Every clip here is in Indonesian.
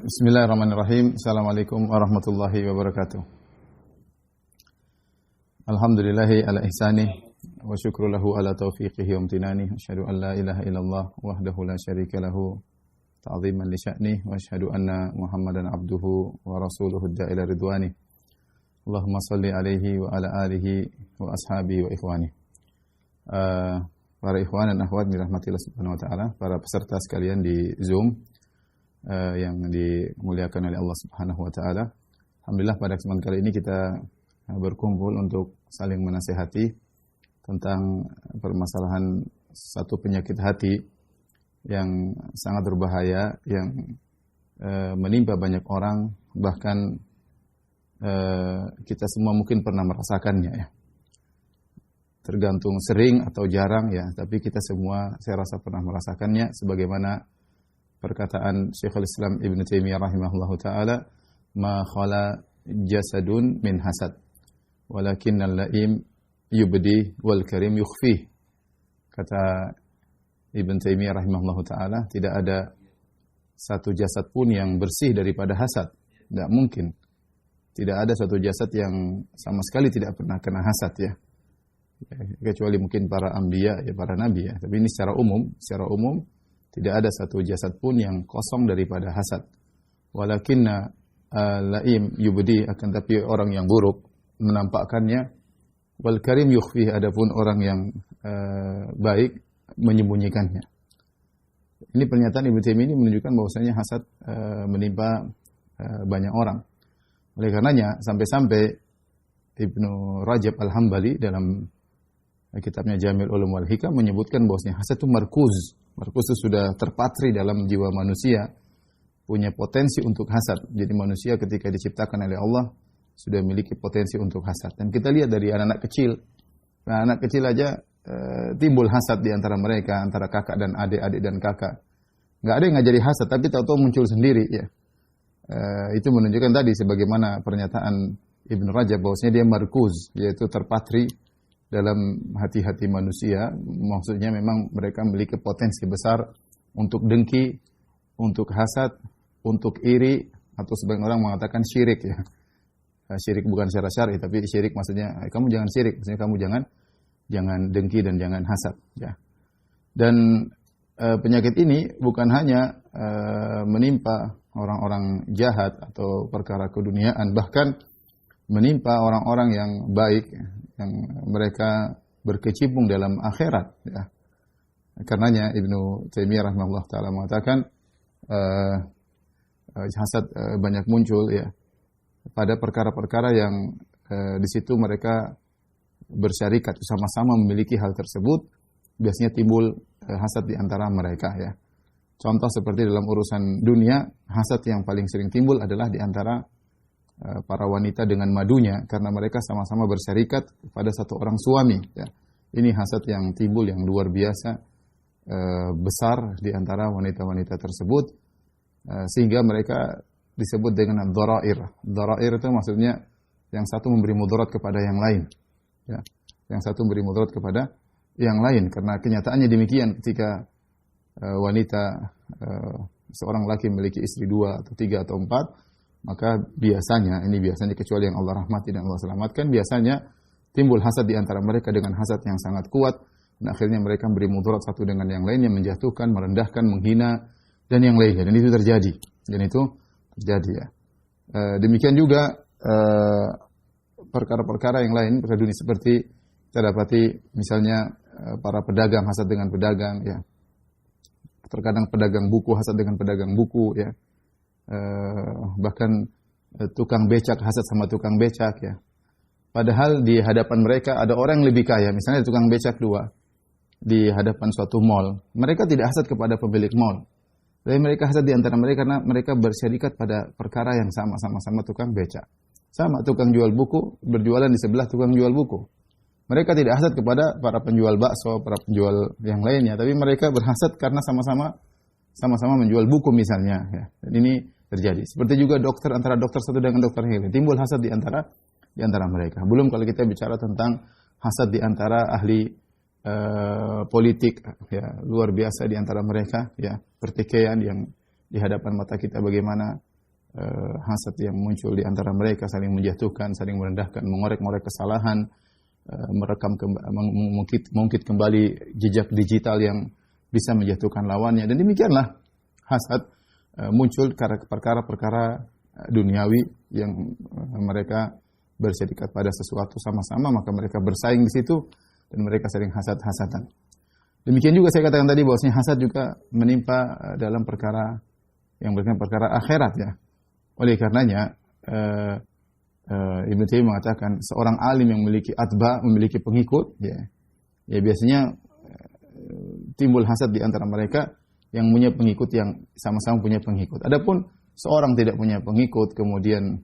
Bismillahirrahmanirrahim. Assalamualaikum warahmatullahi wabarakatuh. Alhamdulillahi ala ihsanih wa syukru lahu ala taufiqihi wa amtinani. Asyhadu an la ilaha illallah wahdahu la syarika lahu ta'ziman li sya'nih wa asyhadu anna Muhammadan abduhu wa rasuluhu da'ila ridwani. Allahumma salli alaihi wa ala alihi wa ashabihi wa ikhwani. Para ikhwan dan akhwat dirahmatillah subhanahu wa ta'ala, para peserta sekalian di Zoom yang dimuliakan oleh Allah Subhanahu wa taala. Alhamdulillah pada kesempatan kali ini kita berkumpul untuk saling menasihati tentang permasalahan satu penyakit hati yang sangat berbahaya yang menimpa banyak orang, bahkan kita semua mungkin pernah merasakannya ya. Tergantung sering atau jarang ya, tapi kita semua saya rasa pernah merasakannya sebagaimana perkataan Syekhul Islam Ibn Taimiyah rahimahullahu taala, ma khala jasadun min hasad walakinnal laim yubdi wal karim yukhfi. Kata Ibn Taimiyah rahimahullahu taala, tidak ada satu jasad pun yang bersih daripada hasad. Tidak mungkin. Tidak ada satu jasad yang sama sekali tidak pernah kena hasad ya. Kecuali mungkin para anbiya ya, para nabi ya. Tapi ini secara umum tidak ada satu jasad pun yang kosong daripada hasad. Walakinna laim yubdi, akan tapi orang yang buruk menampakkannya. Wal karim yukhfi, adapun orang yang baik menyembunyikannya. Ini pernyataan Ibnu Taimiyah ini menunjukkan bahwasanya hasad menimpa banyak orang. Oleh karenanya sampai-sampai Ibnu Rajab Al-Hambali dalam kitabnya Jami'ul Ulum wal Hikam menyebutkan bahwasanya hasad itu markuz. Markus itu sudah terpatri dalam jiwa manusia, punya potensi untuk hasad. Jadi manusia ketika diciptakan oleh Allah sudah memiliki potensi untuk hasad. Dan kita lihat dari anak-anak kecil. Nah, anak kecil aja timbul hasad di antara mereka, antara kakak dan adik dan kakak. Nggak ada yang ngajari hasad, tapi tahu-tahu muncul sendiri ya. Itu menunjukkan tadi sebagaimana pernyataan Ibn Rajab bahwasanya dia markuz, yaitu terpatri dalam hati-hati manusia. Maksudnya memang mereka memiliki potensi besar untuk dengki, untuk hasad, untuk iri, atau sebagian orang mengatakan syirik ya. Syirik bukan secara syar'i, tapi syirik maksudnya kamu jangan syirik, maksudnya kamu jangan dengki dan jangan hasad ya. Dan penyakit ini bukan hanya menimpa orang-orang jahat atau perkara keduniaan, bahkan menimpa orang-orang yang baik, yang mereka berkecimpung dalam akhirat ya. Karenanya Ibnu Taimiyah rahimahullah taala mengatakan hasad banyak muncul ya pada perkara-perkara yang di situ mereka bersyarikat sama-sama memiliki hal tersebut, biasanya timbul hasad di antara mereka ya. Contoh seperti dalam urusan dunia, hasad yang paling sering timbul adalah di antara para wanita dengan madunya, karena mereka sama-sama bersyarikat pada satu orang suami ya. Ini hasad yang timbul yang luar biasa besar di antara wanita-wanita tersebut, sehingga mereka disebut dengan dharair. Dharair itu maksudnya yang satu memberi mudarat kepada yang lain ya. Yang satu memberi mudarat kepada yang lain, karena kenyataannya demikian ketika wanita seorang laki memiliki istri 2 atau 3 atau 4, maka biasanya kecuali yang Allah rahmati dan Allah selamatkan, biasanya timbul hasad di antara mereka dengan hasad yang sangat kuat, dan akhirnya mereka beri mudarat satu dengan yang lainnya, menjatuhkan, merendahkan, menghina dan yang lainnya. Dan itu terjadi. Ya. Demikian juga perkara-perkara yang lain pada dunia, seperti kita dapati misalnya para pedagang hasad dengan pedagang ya. Terkadang pedagang buku hasad dengan pedagang buku ya. Bahkan tukang becak hasad sama tukang becak ya. Padahal di hadapan mereka ada orang yang lebih kaya, misalnya tukang becak 2 di hadapan suatu mall. Mereka tidak hasad kepada pemilik mall, tapi mereka hasad di antara mereka karena mereka bersyarikat pada perkara yang sama-sama tukang becak. Sama tukang jual buku berjualan di sebelah tukang jual buku. Mereka tidak hasad kepada para penjual bakso, para penjual yang lainnya, tapi mereka berhasad karena sama-sama menjual buku misalnya ya. Dan ini terjadi. Seperti juga dokter, antara dokter satu dengan dokter yang lain, timbul hasad di antara mereka. Belum kalau kita bicara tentang hasad di antara ahli politik ya, luar biasa di antara mereka ya, pertikaian yang di hadapan mata kita bagaimana hasad yang muncul di antara mereka, saling menjatuhkan, saling merendahkan, mengorek-ngorek kesalahan, mengungkit kembali jejak digital yang bisa menjatuhkan lawannya. Dan demikianlah hasad muncul karena perkara-perkara duniawi yang mereka berserikat pada sesuatu sama-sama, maka mereka bersaing di situ dan mereka sering hasad-hasadan. Demikian juga saya katakan tadi bahwasanya hasad juga menimpa dalam perkara yang berkaitan perkara akhirat ya. Oleh karenanya Ibnu Taimiyah mengatakan seorang alim yang memiliki atba, memiliki pengikut ya biasanya timbul hasad di antara mereka yang punya pengikut yang sama-sama punya pengikut. Adapun seorang tidak punya pengikut kemudian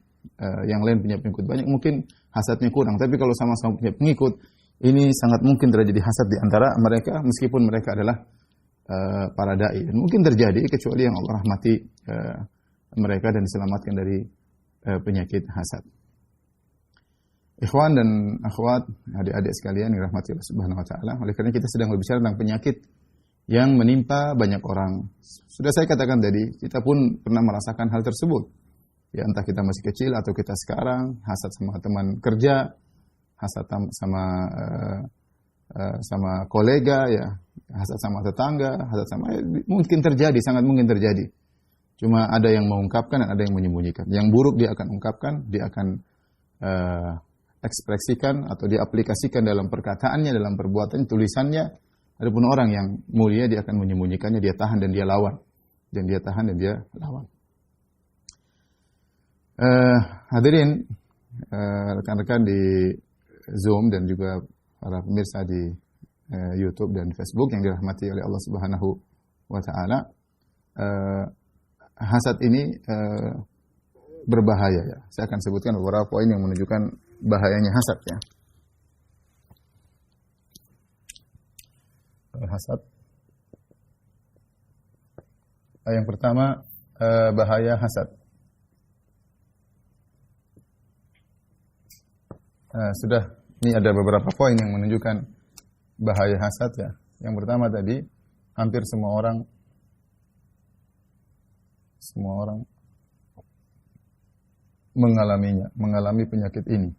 yang lain punya pengikut banyak, mungkin hasadnya kurang. Tapi kalau sama-sama punya pengikut, ini sangat mungkin terjadi hasad di antara mereka meskipun mereka adalah para dai. Dan mungkin terjadi kecuali yang Allah rahmati mereka dan diselamatkan dari penyakit hasad. Ikhwan dan akhwat, adik-adik sekalian yang dirahmati Allah Subhanahu wa taala, oleh karena kita sedang berbicara tentang penyakit yang menimpa banyak orang. Sudah saya katakan tadi, kita pun pernah merasakan hal tersebut. Ya, entah kita masih kecil atau kita sekarang, hasad sama teman kerja, hasad sama kolega, ya, hasad sama tetangga, hasad sama mungkin terjadi, sangat mungkin terjadi. Cuma ada yang mengungkapkan dan ada yang menyembunyikan. Yang buruk dia akan ungkapkan, dia akan ekspresikan atau diaplikasikan dalam perkataannya, dalam perbuatannya, tulisannya. Adapun orang yang mulia dia akan menyembunyikannya, dia tahan dan dia lawan. Dan dia tahan dan dia lawan. Hadirin rekan-rekan di Zoom dan juga para pemirsa di YouTube dan Facebook yang dirahmati oleh Allah Subhanahu wa taala. Hasad ini berbahaya ya. Saya akan sebutkan beberapa poin yang menunjukkan bahayanya hasad ya. Hasad. Yang pertama bahaya hasad. Sudah, ini ada beberapa poin yang menunjukkan bahaya hasad ya. Yang pertama tadi, hampir semua orang mengalami penyakit ini.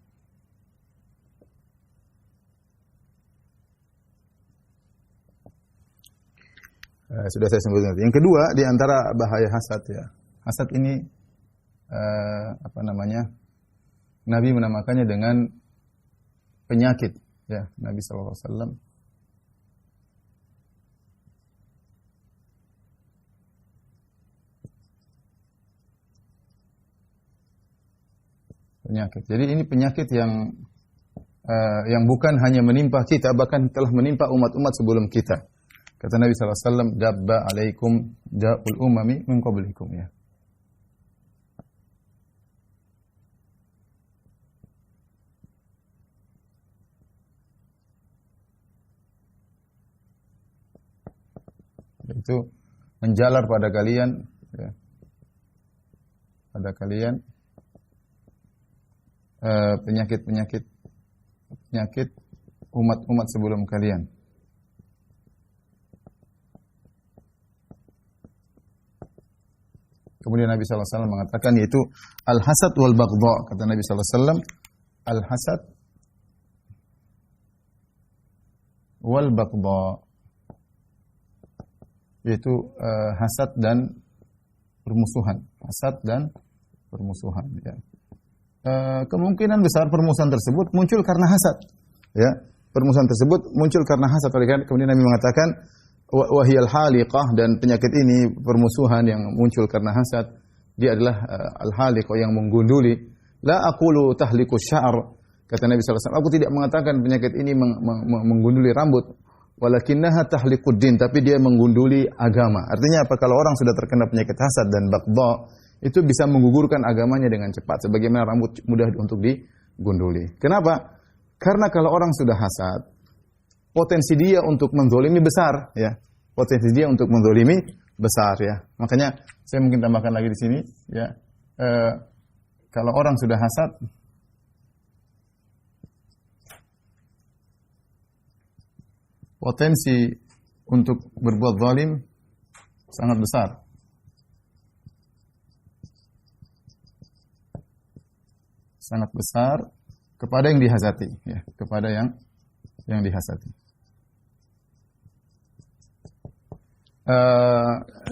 Sudah saya sebutkan. Yang kedua, di antara bahaya hasad ya. Hasad ini Nabi menamakannya dengan penyakit ya, Nabi SAW. Penyakit. Jadi ini penyakit yang bukan hanya menimpa kita, bahkan telah menimpa umat-umat sebelum kita. Kata Nabi SAW, dabba alaikum ja'ul umami min qablikum ya. Itu menjalar pada kalian ya. Pada kalian penyakit umat-umat sebelum kalian. Kemudian Nabi SAW mengatakan yaitu al-hasad wal baghdha. Kata Nabi SAW, al-hasad wal baghdha, yaitu hasad dan permusuhan. Hasad dan permusuhan ya. Kemungkinan besar permusuhan tersebut muncul karena hasad ya. Permusuhan tersebut muncul karena hasad. Kemudian Nabi mengatakan wahiyal haliqah, dan penyakit ini permusuhan yang muncul karena hasad, dia adalah al-haliqah yang menggunduli. La aqulu tahliku sya'r, kata Nabi SAW, aku tidak mengatakan penyakit ini menggunduli rambut, walakinnaha tahliqud din, tapi dia menggunduli agama. Artinya apa? Kalau orang sudah terkena penyakit hasad dan baghdha, itu bisa menggugurkan agamanya dengan cepat, sebagaimana rambut mudah untuk digunduli. Kenapa? Karena kalau orang sudah hasad, potensi dia untuk menzolimi besar ya. Potensi dia untuk menzolimi besar ya. Makanya saya mungkin tambahkan lagi di sini ya. Kalau orang sudah hasad, potensi untuk berbuat zalim sangat besar. sangat besar kepada yang dihasati, ya, kepada yang dihasati.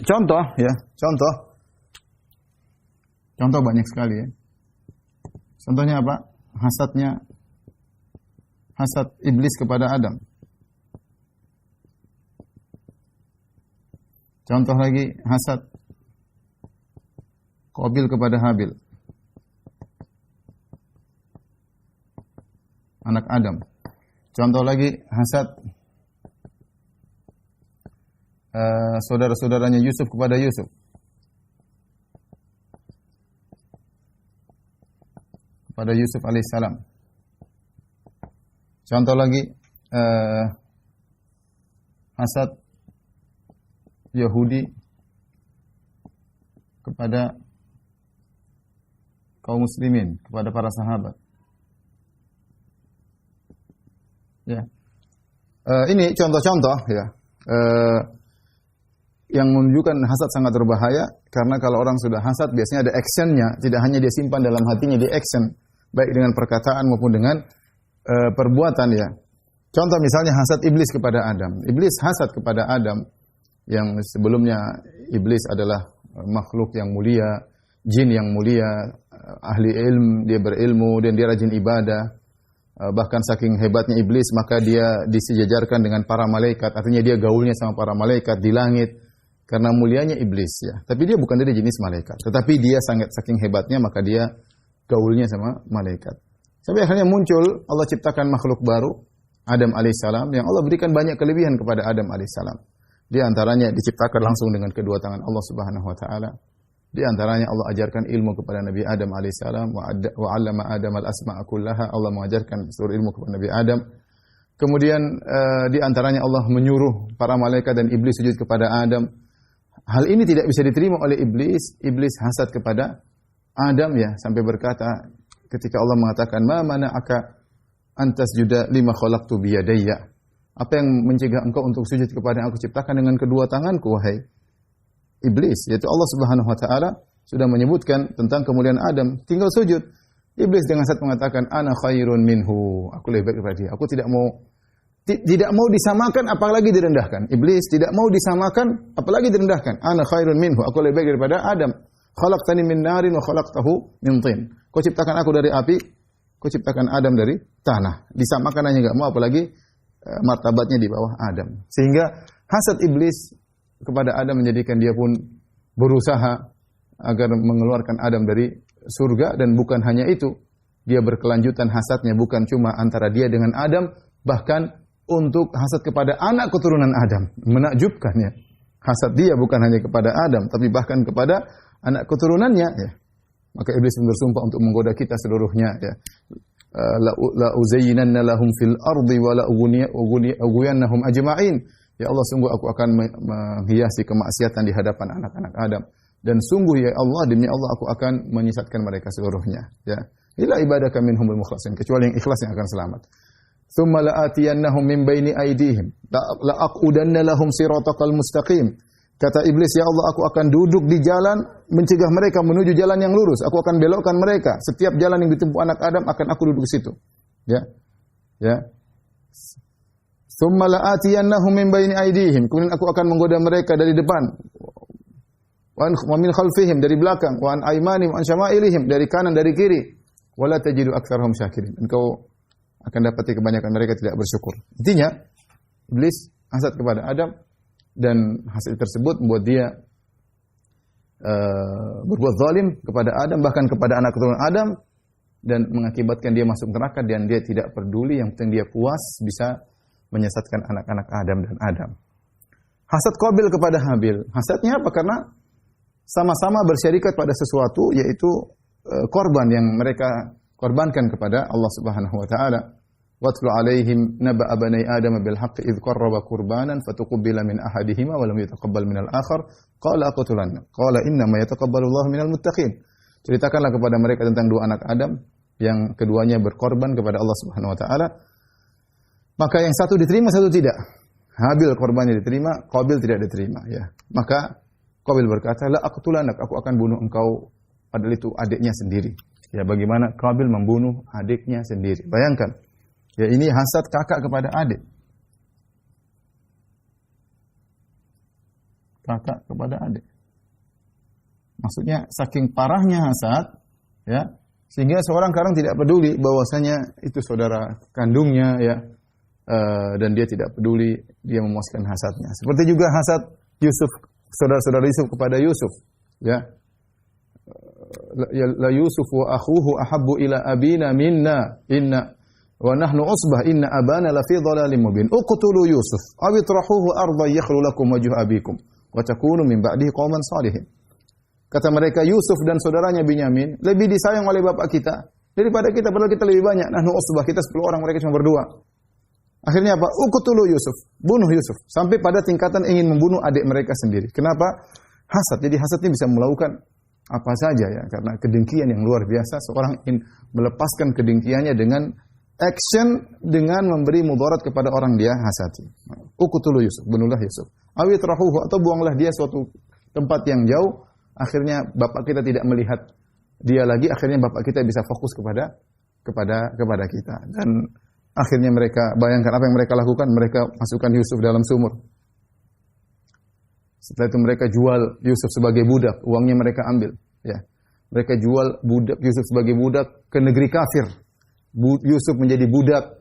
Contoh, ya, contoh banyak sekali, ya. Contohnya apa? Hasad iblis kepada Adam. Contoh lagi, hasad Qabil kepada Habil, anak Adam. Contoh lagi, hasad saudara-saudaranya Yusuf kepada Yusuf. Pada Yusuf alaihissalam. Contoh lagi, hasad Yahudi kepada kaum muslimin, kepada para sahabat. Ya. Ini contoh-contoh, ya. Yang menunjukkan hasad sangat berbahaya, karena kalau orang sudah hasad biasanya ada actionnya, tidak hanya dia simpan dalam hatinya, dia action, baik dengan perkataan maupun dengan perbuatan, ya. Contoh misalnya hasad iblis kepada Adam. Iblis hasad kepada Adam, yang sebelumnya iblis adalah makhluk yang mulia, jin yang mulia, ahli ilmu, dia berilmu dan dia rajin ibadah. Bahkan saking hebatnya iblis, maka dia disejajarkan dengan para malaikat. Artinya dia gaulnya sama para malaikat di langit karena mulianya iblis, ya. Tapi dia bukan dari jenis malaikat, tetapi dia sangat saking hebatnya, maka dia gaulnya sama malaikat. Sampai akhirnya muncul, Allah ciptakan makhluk baru, Adam alaihissalam, yang Allah berikan banyak kelebihan kepada Adam alaihissalam. Di antaranya diciptakan langsung dengan kedua tangan Allah Subhanahu wa taala. Di antaranya Allah ajarkan ilmu kepada Nabi Adam alaihissalam, wa 'allama Adam al-asma'a kullaha. Allah mengajarkan seluruh ilmu kepada Nabi Adam. Kemudian di antaranya Allah menyuruh para malaikat dan iblis sujud kepada Adam. Hal ini tidak bisa diterima oleh iblis. Iblis hasad kepada Adam, ya, sampai berkata ketika Allah mengatakan, "Ma mana'aka an tasjuda lima khalaqtu bi yadayya?" Apa yang mencegah engkau untuk sujud kepada yang aku ciptakan dengan kedua tanganku, wahai iblis? Yaitu Allah Subhanahu wa taala sudah menyebutkan tentang kemuliaan Adam, tinggal sujud. Iblis dengan hasad mengatakan, "Ana khairun minhu." Aku lebih baik daripada dia. Aku tidak mau disamakan, apalagi direndahkan. Iblis tidak mau disamakan, apalagi direndahkan. "Ana khairun minhu." Aku lebih baik daripada Adam. "Khalaqtani min narin wa khalaqtahu min tin." Kau ciptakan aku dari api, kau ciptakan Adam dari tanah. Disamakan aja enggak mau, apalagi martabatnya di bawah Adam. Sehingga hasad iblis kepada Adam menjadikan dia pun berusaha agar mengeluarkan Adam dari surga. Dan bukan hanya itu, dia berkelanjutan hasadnya bukan cuma antara dia dengan Adam, bahkan untuk hasad kepada anak keturunan Adam. Menakjubkan, ya. Hasad dia bukan hanya kepada Adam, tapi bahkan kepada anak keturunannya, ya. Maka iblis pun bersumpah untuk menggoda kita seluruhnya, ya. La uzayyinanna lahum fil ardi wa la ughwiyannahum ajma'in. Ya Allah, sungguh aku akan menghiasi kemaksiatan di hadapan anak-anak Adam. Dan sungguh, ya Allah, demi Allah aku akan menyesatkan mereka seluruhnya, ya. Illa ibadaka minhumul mukhlasin, kecuali yang ikhlas yang akan selamat. Tsumma la'atiyannahum min baini aydihim la aqudanna lahum siratal mustaqim. Kata iblis, ya Allah, aku akan duduk di jalan, mencegah mereka menuju jalan yang lurus. Aku akan belokkan mereka. Setiap jalan yang ditempuh anak Adam akan aku duduk di situ. Ya. Ya. Tsumma la'atiyannahum min baini aydihim. Kemudian aku akan menggoda mereka dari depan. Wa min khalfihim, dari belakang. Wa an aymanihim wa an syama'ilihim, dari kanan, dari kiri. Wa la tajidu aktsarahum syakirin. Engkau akan dapati kebanyakan mereka tidak bersyukur. Intinya, iblis hasad kepada Adam. Dan hasil tersebut membuat dia berbuat zalim kepada Adam, bahkan kepada anak keturunan Adam, dan mengakibatkan dia masuk neraka, dan dia tidak peduli, yang penting dia puas bisa menyesatkan anak-anak Adam dan Adam. Hasad Qabil kepada Habil. Hasadnya apa? Karena sama-sama bersyarikat pada sesuatu, yaitu korban yang mereka korbankan kepada Allah Subhanahu wa taala. Watlu alaihim naba'a bani Adam bil haqqi idh qarraba qurbanan fatuqbila min ahadihima wa lam yataqabbal min al-akhar qala aqtulanna qala inna ma yataqabbalu Allahu minal muttaqin. Ceritakanlah kepada mereka tentang dua anak Adam yang keduanya berkorban kepada Allah Subhanahu wa taala. Maka yang satu diterima, satu tidak. Habil korbannya diterima, Qabil tidak diterima, ya. Maka Qabil berkata, "La aqtulanak, aku akan bunuh engkau." Padahal itu adiknya sendiri, Ya, bagaimana Qabil membunuh adiknya sendiri. Bayangkan. Ya, ini hasad kakak kepada adik. Kakak kepada adik. Maksudnya saking parahnya hasad, ya, sehingga seorang kadang tidak peduli bahwasanya itu saudara kandungnya, ya, dan dia tidak peduli, dia memuaskan hasadnya. Seperti juga hasad Yusuf, saudara-saudara Yusuf kepada Yusuf, ya. La Yusuf wa akhuhu ahabbu ila abina minna inna wa nahnu usbah inna abana la fi dhalalin mubin. Uqtulu Yusuf aw itrahuhu ardan yakhlu lakum wajhu abikum wa takunu min ba'dihi qauman salihin. Kata mereka, Yusuf dan saudaranya Binyamin lebih disayang oleh bapak kita daripada kita, padahal kita lebih banyak. Nahnu usbah, kita 10 orang, mereka cuma berdua. Akhirnya apa? Uqtulu Yusuf, bunuh Yusuf, sampai pada tingkatan ingin membunuh adik mereka sendiri. Kenapa? Hasad. Jadi hasad ini bisa melakukan apa saja, ya, karena kedengkian yang luar biasa. Seorang ingin melepaskan kedengkiannya dengan action, dengan memberi mudarat kepada orang dia hasati. Uqtulu Yusuf, bunuhlah Yusuf. Awi trahuhu, atau buanglah dia suatu tempat yang jauh. Akhirnya bapak kita tidak melihat dia lagi. Akhirnya bapak kita bisa fokus kepada kita. Dan akhirnya mereka, bayangkan apa yang mereka lakukan. Mereka masukkan Yusuf dalam sumur. Setelah itu mereka jual Yusuf sebagai budak, uangnya mereka ambil. Ya, mereka jual budak Yusuf sebagai budak ke negeri kafir. Yusuf menjadi budak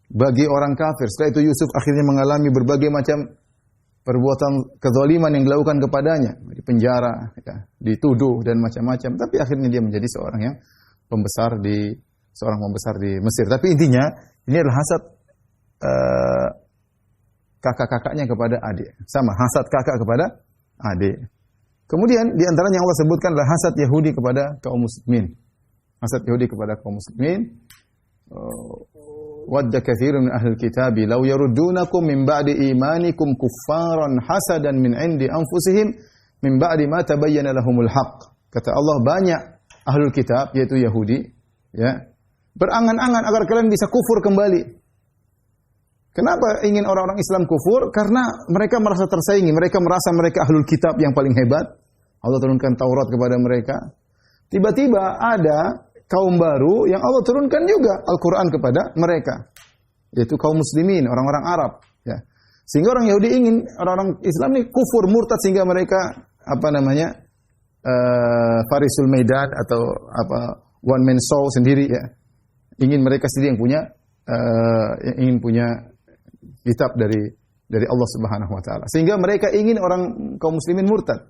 bagi orang kafir. Setelah itu Yusuf akhirnya mengalami berbagai macam perbuatan kezaliman yang dilakukan kepadanya, di penjara, ya, dituduh dan macam-macam. Tapi akhirnya dia menjadi seorang pembesar di Mesir. Tapi intinya ini adalah hasad kakak-kakaknya kepada adik. Sama, hasad kakak kepada adik. Kemudian di antaranya yang Allah sebutkan adalah hasad Yahudi kepada kaum muslimin. Hasad Yahudi kepada kaum muslimin. Wadda katsirun min ahlil kitabi law yaruddunakum min ba'di imanikum kuffaran hasadan min 'indi anfusihim min ba'di ma tabayyana lahumul haqq. Kata Allah, banyak ahlul kitab, yaitu Yahudi, ya, berangan-angan agar kalian bisa kufur kembali. Kenapa ingin orang-orang Islam kufur? Karena mereka merasa tersaingi. Mereka merasa mereka ahlul kitab yang paling hebat. Allah turunkan Taurat kepada mereka. Tiba-tiba ada kaum baru yang Allah turunkan juga Al-Quran kepada mereka. Yaitu kaum muslimin, orang-orang Arab. Ya. Sehingga orang Yahudi ingin orang-orang Islam ini kufur, murtad, sehingga mereka Farisul Maidan atau one man show sendiri, ya. Ingin mereka sendiri yang ingin punya kitab dari Allah Subhanahu wa taala. Sehingga mereka ingin orang kaum muslimin murtad.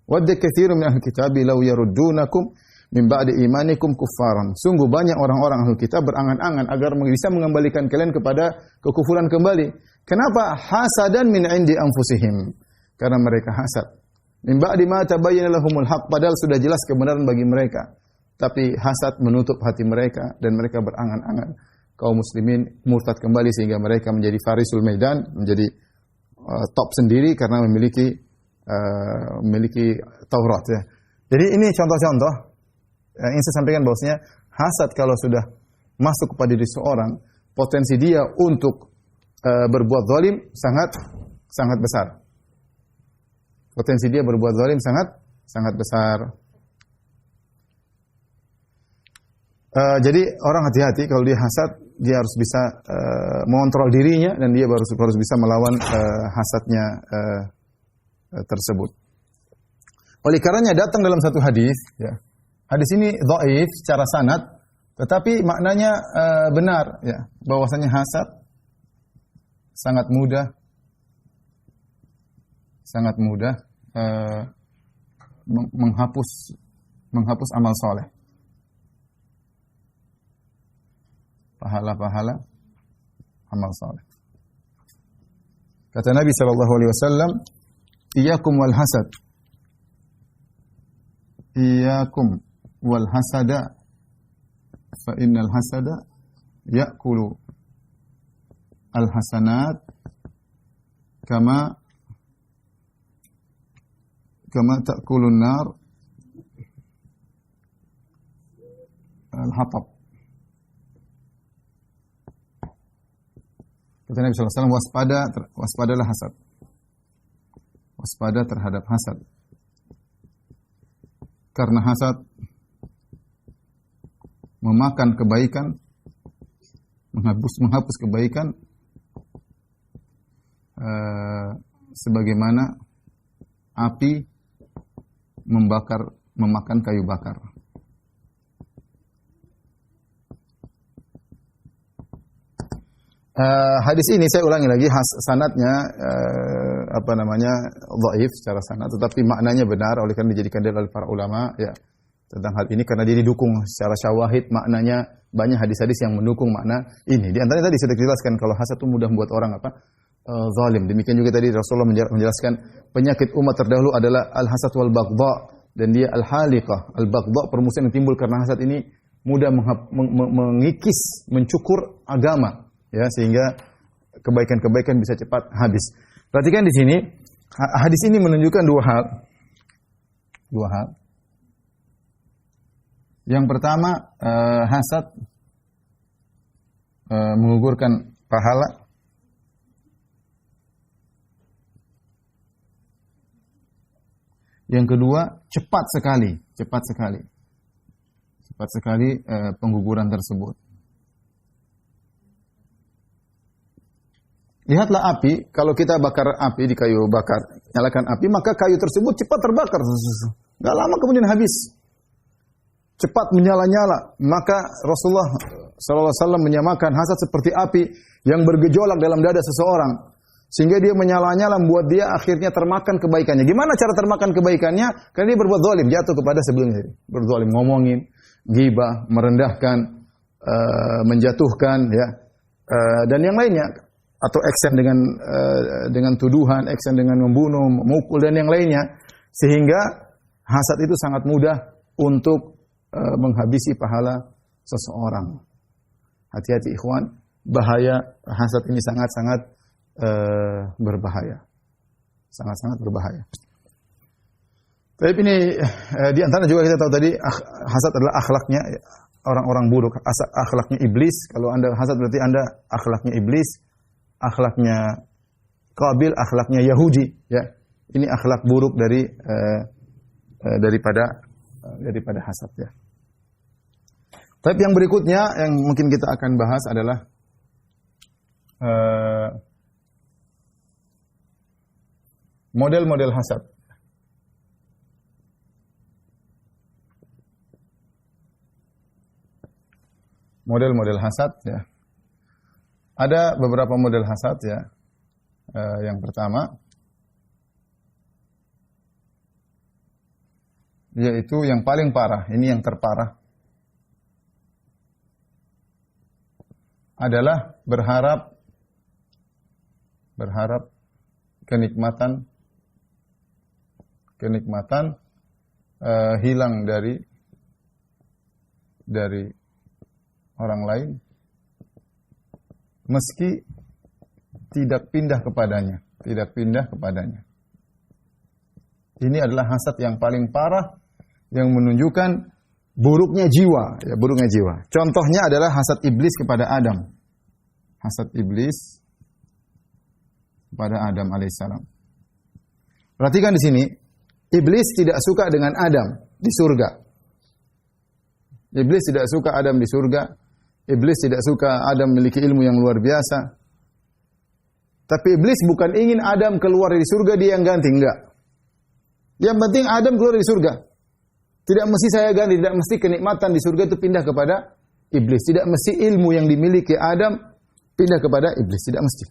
Wadda katsirun min ahli kitabi law yaruddunakum min ba'di imanikum kuffaran. Sungguh banyak orang-orang ahli kitab berangan-angan agar bisa mengembalikan kalian kepada kekufuran kembali. Kenapa? Hasadan min 'indi anfusihim. Karena mereka hasad. Min ba'di ma tabayyana lahumul haqq, padahal sudah jelas kebenaran bagi mereka. Tapi hasad menutup hati mereka dan mereka berangan-angan kaum muslimin murtad kembali, sehingga mereka menjadi Farisul Maidan, menjadi top sendiri karena memiliki Taurat, ya. Jadi ini contoh-contoh yang ingin saya sampaikan, bahwasanya hasad kalau sudah masuk kepada diri seorang, potensi dia untuk berbuat zalim sangat besar. Potensi dia berbuat zalim sangat besar. Jadi orang hati-hati kalau dia hasad, dia harus bisa mengontrol dirinya, dan dia harus bisa melawan hasadnya tersebut. Oleh karenanya datang dalam satu hadis, ya. Hadis ini dhaif secara sanad, tetapi maknanya benar, ya. Bahwasanya hasad sangat mudah menghapus amal soleh. Pahala-pahala amal saleh. Kata Nabi sallallahu alaihi wasallam, "Iyyakum wal hasad." Iyyakum wal hasada fa innal hasada ya'kulu al hasanat kama ta'kulun nar al hatab. Kata Nabi SAW, waspadalah hasad. Waspada terhadap hasad. Karena hasad memakan kebaikan, menghapus kebaikan sebagaimana api memakan kayu bakar. Hadis ini saya ulangi lagi, sanadnya dhaif secara sanad, tetapi maknanya benar oleh karena dijadikan dalil oleh para ulama ya tentang hal ini karena dia didukung secara syawahid, maknanya banyak hadis-hadis yang mendukung makna ini. Di antaranya tadi sudah dijelaskan kalau hasad itu mudah membuat orang zalim. Demikian juga tadi Rasulullah menjelaskan penyakit umat terdahulu adalah al-hasad wal baghdha, dan dia al-haliqah. Al-baghdha, permusuhan yang timbul karena hasad ini mudah mengikis, mencukur agama. Ya, sehingga kebaikan-kebaikan bisa cepat habis. Perhatikan di sini, hadis ini menunjukkan dua hal. Yang pertama, hasad menggugurkan pahala. Yang kedua, cepat sekali pengguguran tersebut. Lihatlah api, kalau kita bakar api di kayu bakar, nyalakan api, maka kayu tersebut cepat terbakar. Gak lama kemudian habis. Cepat menyala-nyala. Maka Rasulullah SAW menyamakan hasad seperti api yang bergejolak dalam dada seseorang. Sehingga dia menyala-nyala, membuat dia akhirnya termakan kebaikannya. Gimana cara termakan kebaikannya? Karena dia berbuat zalim, jatuh kepada sebelumnya. Berzalim, ngomongin, ghibah, merendahkan, menjatuhkan, ya, dan yang lainnya. Atau action dengan tuduhan, action dengan membunuh, memukul dan yang lainnya, sehingga hasad itu sangat mudah untuk menghabisi pahala seseorang. Hati-hati ikhwan, bahaya hasad ini sangat-sangat berbahaya, sangat-sangat berbahaya. Tapi ini di antara juga kita tahu tadi hasad adalah akhlaknya orang-orang buruk, akhlaknya iblis. Kalau Anda hasad berarti Anda akhlaknya iblis. Akhlaknya Qabil, akhlaknya Yahudi, ya. Ini akhlak buruk daripada hasad, ya. Tapi yang berikutnya yang mungkin kita akan bahas adalah model-model hasad. Model-model hasad, ya. Ada beberapa model hasad, ya. Yang pertama, yaitu yang paling parah, ini yang terparah, adalah berharap kenikmatan hilang dari orang lain, meski tidak pindah kepadanya. Ini adalah hasad yang paling parah yang menunjukkan buruknya jiwa, ya, buruknya jiwa. Contohnya adalah hasad iblis kepada Adam. Hasad iblis kepada Adam alaihissalam. Perhatikan di sini, iblis tidak suka dengan Adam di surga. Iblis tidak suka Adam di surga. Iblis tidak suka Adam memiliki ilmu yang luar biasa. Tapi iblis bukan ingin Adam keluar dari surga, dia yang ganti, enggak. Yang penting Adam keluar dari surga. Tidak mesti saya ganti, tidak mesti kenikmatan di surga itu pindah kepada iblis. Tidak mesti ilmu yang dimiliki Adam pindah kepada iblis, tidak mesti.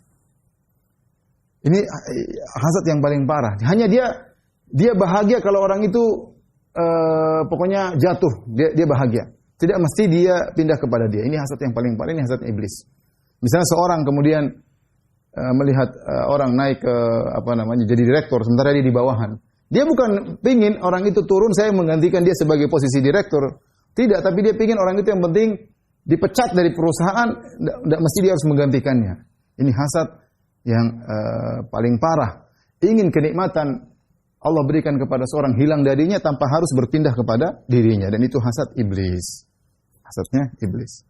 Ini hasad yang paling parah. Hanya dia bahagia kalau orang itu pokoknya jatuh, dia bahagia. Tidak mesti dia pindah kepada dia. Ini hasad yang paling parah, ini hasad iblis. Misalnya seorang kemudian melihat orang naik ke jadi direktur, sementara dia di bawahan. Dia bukan pingin orang itu turun, saya menggantikan dia sebagai posisi direktur. Tidak, tapi dia pingin orang itu yang penting dipecat dari perusahaan, tidak mesti dia harus menggantikannya. Ini hasad yang paling parah. Ingin kenikmatan Allah berikan kepada seorang hilang darinya tanpa harus berpindah kepada dirinya. Dan itu hasad iblis. Hasadnya iblis.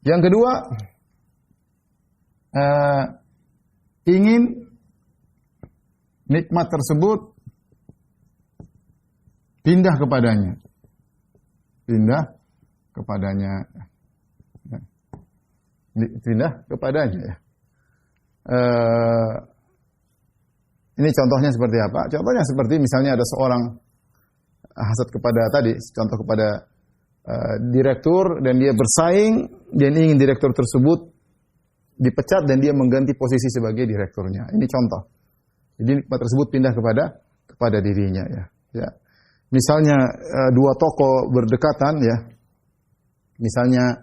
Yang kedua, ingin nikmat tersebut pindah kepadanya. Pindah kepadanya. Ya. Pindah kepadanya. Ya. Ini contohnya seperti apa? Contohnya seperti misalnya ada seorang hasad kepada tadi, contoh kepada direktur dan dia bersaing dan ingin direktur tersebut dipecat dan dia mengganti posisi sebagai direkturnya. Ini contoh. Jadi nikmat tersebut pindah kepada dirinya ya. Ya. Misalnya dua toko berdekatan ya. Misalnya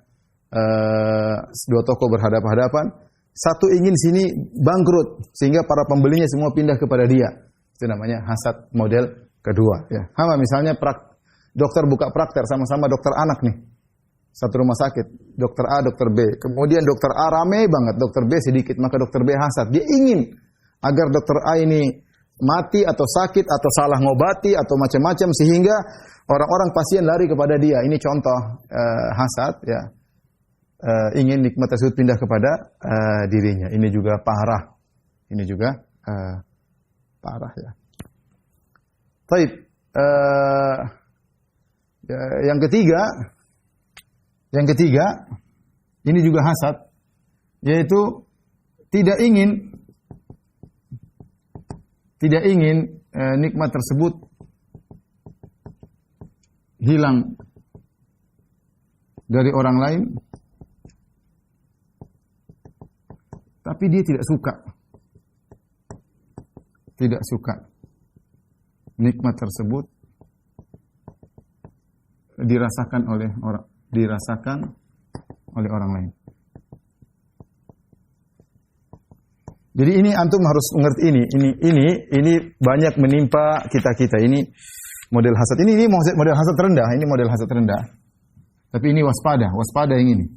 dua toko berhadapan-hadapan, satu ingin sini bangkrut sehingga para pembelinya semua pindah kepada dia. Itu namanya hasad model kedua ya. Sama misalnya dokter buka praktek sama-sama dokter anak nih. Satu rumah sakit, dokter A, dokter B. Kemudian dokter A rame banget, dokter B sedikit, maka dokter B hasad. Dia ingin agar dokter A ini mati atau sakit atau salah ngobati atau macam-macam sehingga orang-orang pasien lari kepada dia. Ini contoh hasad ya. Ingin nikmat tersebut pindah kepada dirinya. Ini juga parah. Ini juga parah ya. Baik. Yang ketiga, ini juga hasad, yaitu tidak ingin nikmat tersebut hilang dari orang lain, tapi dia tidak suka nikmat tersebut dirasakan oleh orang lain. Jadi ini antum harus mengerti ini banyak menimpa kita. Ini model hasad. Ini model hasad rendah, ini model hasad rendah. Tapi ini waspada yang ini.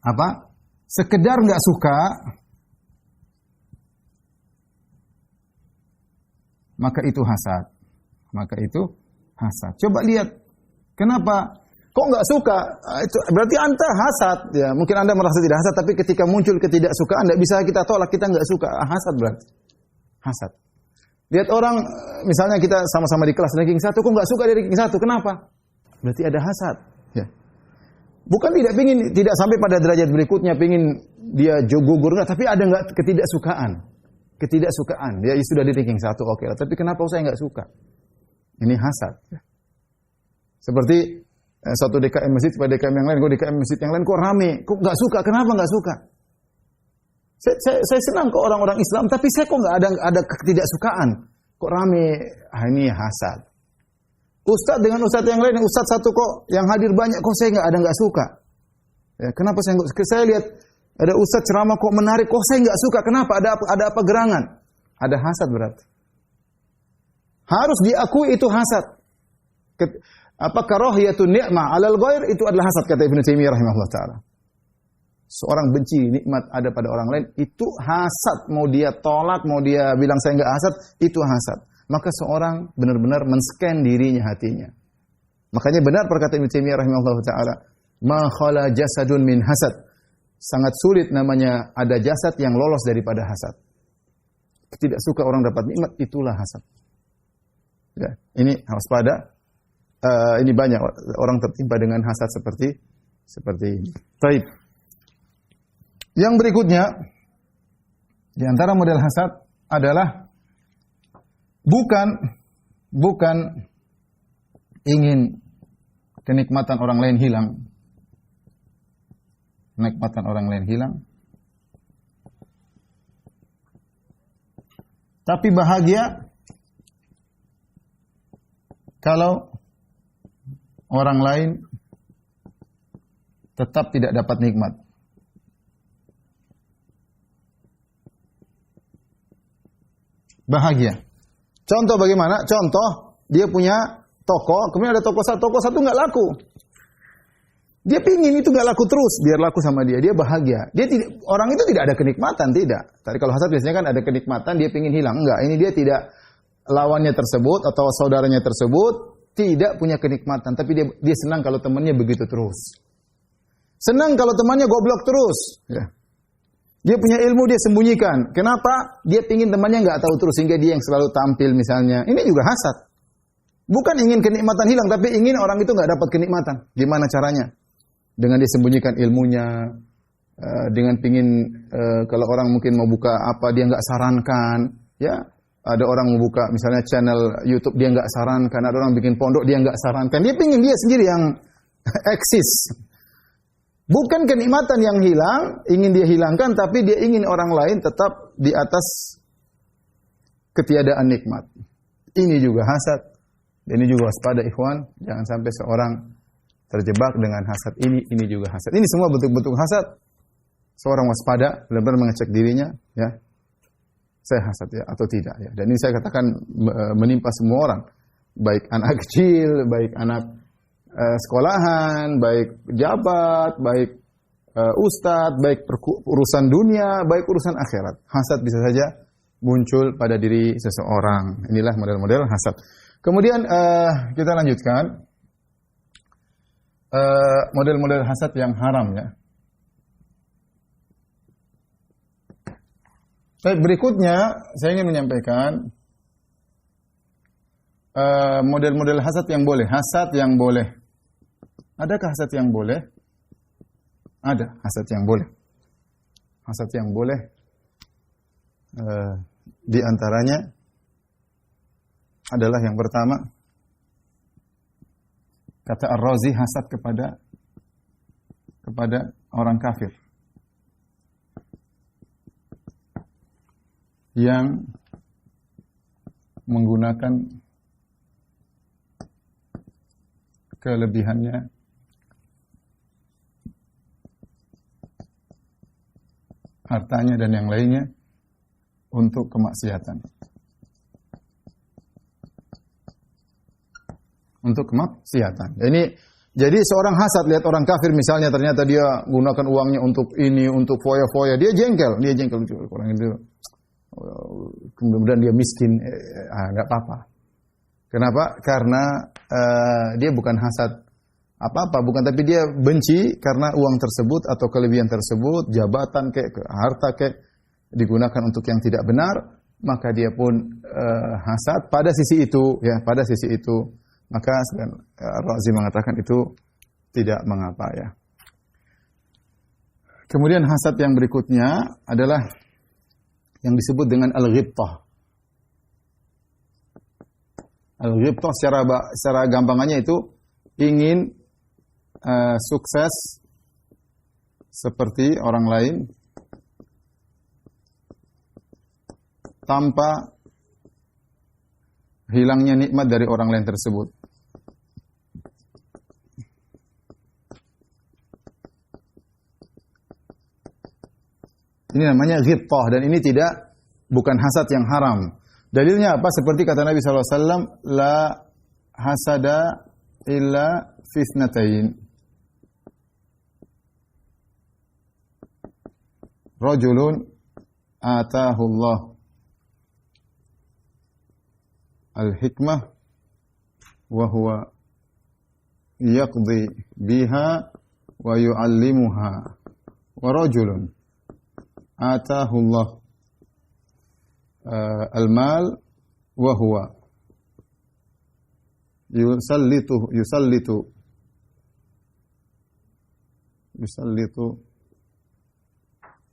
Apa? Sekedar enggak suka, maka itu hasad. Coba lihat, kenapa? Kok enggak suka? Itu berarti anda hasad. Ya, mungkin anda merasa tidak hasad, tapi ketika muncul ketidaksukaan, tidak bisa kita tolak, kita enggak suka. Hasad berarti. Hasad. Lihat orang, misalnya kita sama-sama di kelas ranking 1, kok enggak suka dari ranking 1? Kenapa? Berarti ada hasad. Ya. Bukan tidak sampai pada derajat berikutnya, pingin dia gugur enggak, tapi ada enggak ketidaksukaan. Dia sudah di ranking 1, oke lah. Tapi kenapa saya enggak suka? Ini hasad. Seperti satu DKM masjid pada DKM yang lain, kok DKM masjid yang lain kok rame, kok enggak suka? Kenapa enggak suka? Saya senang ke orang-orang Islam, tapi saya kok enggak ada ketidaksukaan. Kok rame? Ini hasad. Ustadz dengan ustadz yang lain, ustadz satu kok yang hadir banyak, kok saya enggak suka? Ya, kenapa saya enggak suka? Saya lihat ada ustadz ceramah kok menarik, kok saya enggak suka? Kenapa? Ada apa gerangan? Ada hasad berarti. Harus diakui itu hasad. Karahiyatun ni'mah 'alal ghair, itu adalah hasad, kata Ibnu Taimiyah rahimahullah taala. Seorang benci nikmat ada pada orang lain, itu hasad. Mau dia tolak, mau dia bilang saya enggak hasad, itu hasad. Maka seorang benar-benar men-scan dirinya, hatinya. Makanya benar perkataan Ibnu Taimiyah rahimahullah taala, ma khala jasadun min hasad. Sangat sulit namanya ada jasad yang lolos daripada hasad. Tidak suka orang dapat nikmat, itulah hasad. Ya, ini harus pada. Ini banyak orang tertimpa dengan hasad seperti ini. Baik. Yang berikutnya, di antara model hasad adalah bukan ingin kenikmatan orang lain hilang. Kenikmatan orang lain hilang. Tapi bahagia kalau orang lain tetap tidak dapat nikmat. Bahagia. Contoh bagaimana? Contoh, dia punya toko, kemudian ada toko satu nggak laku. Dia pingin itu nggak laku terus, biar laku sama dia. Dia bahagia. Orang itu tidak ada kenikmatan, tidak. Tadi kalau hasad biasanya kan ada kenikmatan, dia pingin hilang. Enggak, ini dia tidak, lawannya tersebut atau saudaranya tersebut tidak punya kenikmatan, tapi dia senang kalau temannya begitu terus. Senang kalau temannya goblok terus. Ya. Dia punya ilmu, dia sembunyikan. Kenapa? Dia pingin temannya nggak tahu terus, sehingga dia yang selalu tampil misalnya. Ini juga hasad. Bukan ingin kenikmatan hilang, tapi ingin orang itu nggak dapat kenikmatan. Gimana caranya? Dengan dia sembunyikan ilmunya, dengan pingin kalau orang mungkin mau buka apa dia nggak sarankan, ya. Ada orang mau buka misalnya channel YouTube dia nggak sarankan, ada orang bikin pondok dia nggak sarankan. Dia pingin dia sendiri yang eksis. Bukan kenikmatan yang hilang, ingin dia hilangkan, tapi dia ingin orang lain tetap di atas ketiadaan nikmat. Ini juga hasad. Ini juga waspada ikhwan, jangan sampai seorang terjebak dengan hasad ini juga hasad. Ini semua bentuk-bentuk hasad. Seorang waspada, benar-benar mengecek dirinya, ya. Saya hasad ya atau tidak ya. Dan ini saya katakan menimpa semua orang, baik anak kecil, baik anak sekolahan, baik jabat, baik ustadz, baik urusan dunia, baik urusan akhirat. Hasad bisa saja muncul pada diri seseorang. Inilah model-model hasad. Kemudian kita lanjutkan model-model hasad yang haram ya. Baik, berikutnya saya ingin menyampaikan model-model hasad yang boleh. Hasad yang boleh. Adakah hasad yang boleh? Ada hasad yang boleh. Hasad yang boleh di antaranya adalah yang pertama, kata Ar-Razi, hasad kepada orang kafir yang menggunakan kelebihannya hartanya dan yang lainnya untuk kemaksiatan. Untuk kemaksiatan. Jadi seorang hasad lihat orang kafir misalnya ternyata dia gunakan uangnya untuk ini, untuk foya-foya, dia jengkel orang itu. Kemudian dia miskin, nggak apa-apa. Kenapa? Karena dia bukan hasad apa-apa, bukan, tapi dia benci karena uang tersebut atau kelebihan tersebut, jabatan kayak harta kayak digunakan untuk yang tidak benar, maka dia pun hasad pada sisi itu, ya, pada sisi itu. Maka Ar-Razi mengatakan itu tidak mengapa ya. Kemudian hasad yang berikutnya adalah yang disebut dengan al-ghibtah. Al-ghibtah secara gampangannya itu ingin sukses seperti orang lain tanpa hilangnya nikmat dari orang lain tersebut. Ini namanya ghibtah dan ini bukan hasad yang haram. Dalilnya apa? Seperti kata Nabi SAW, la hasada illa fisnatain. Rajulun atahu Allah al-hikmah wa huwa yaqdi biha wa yu'allimuha. Wa rajulun atahu Allah al-mal wa huwa yusallitu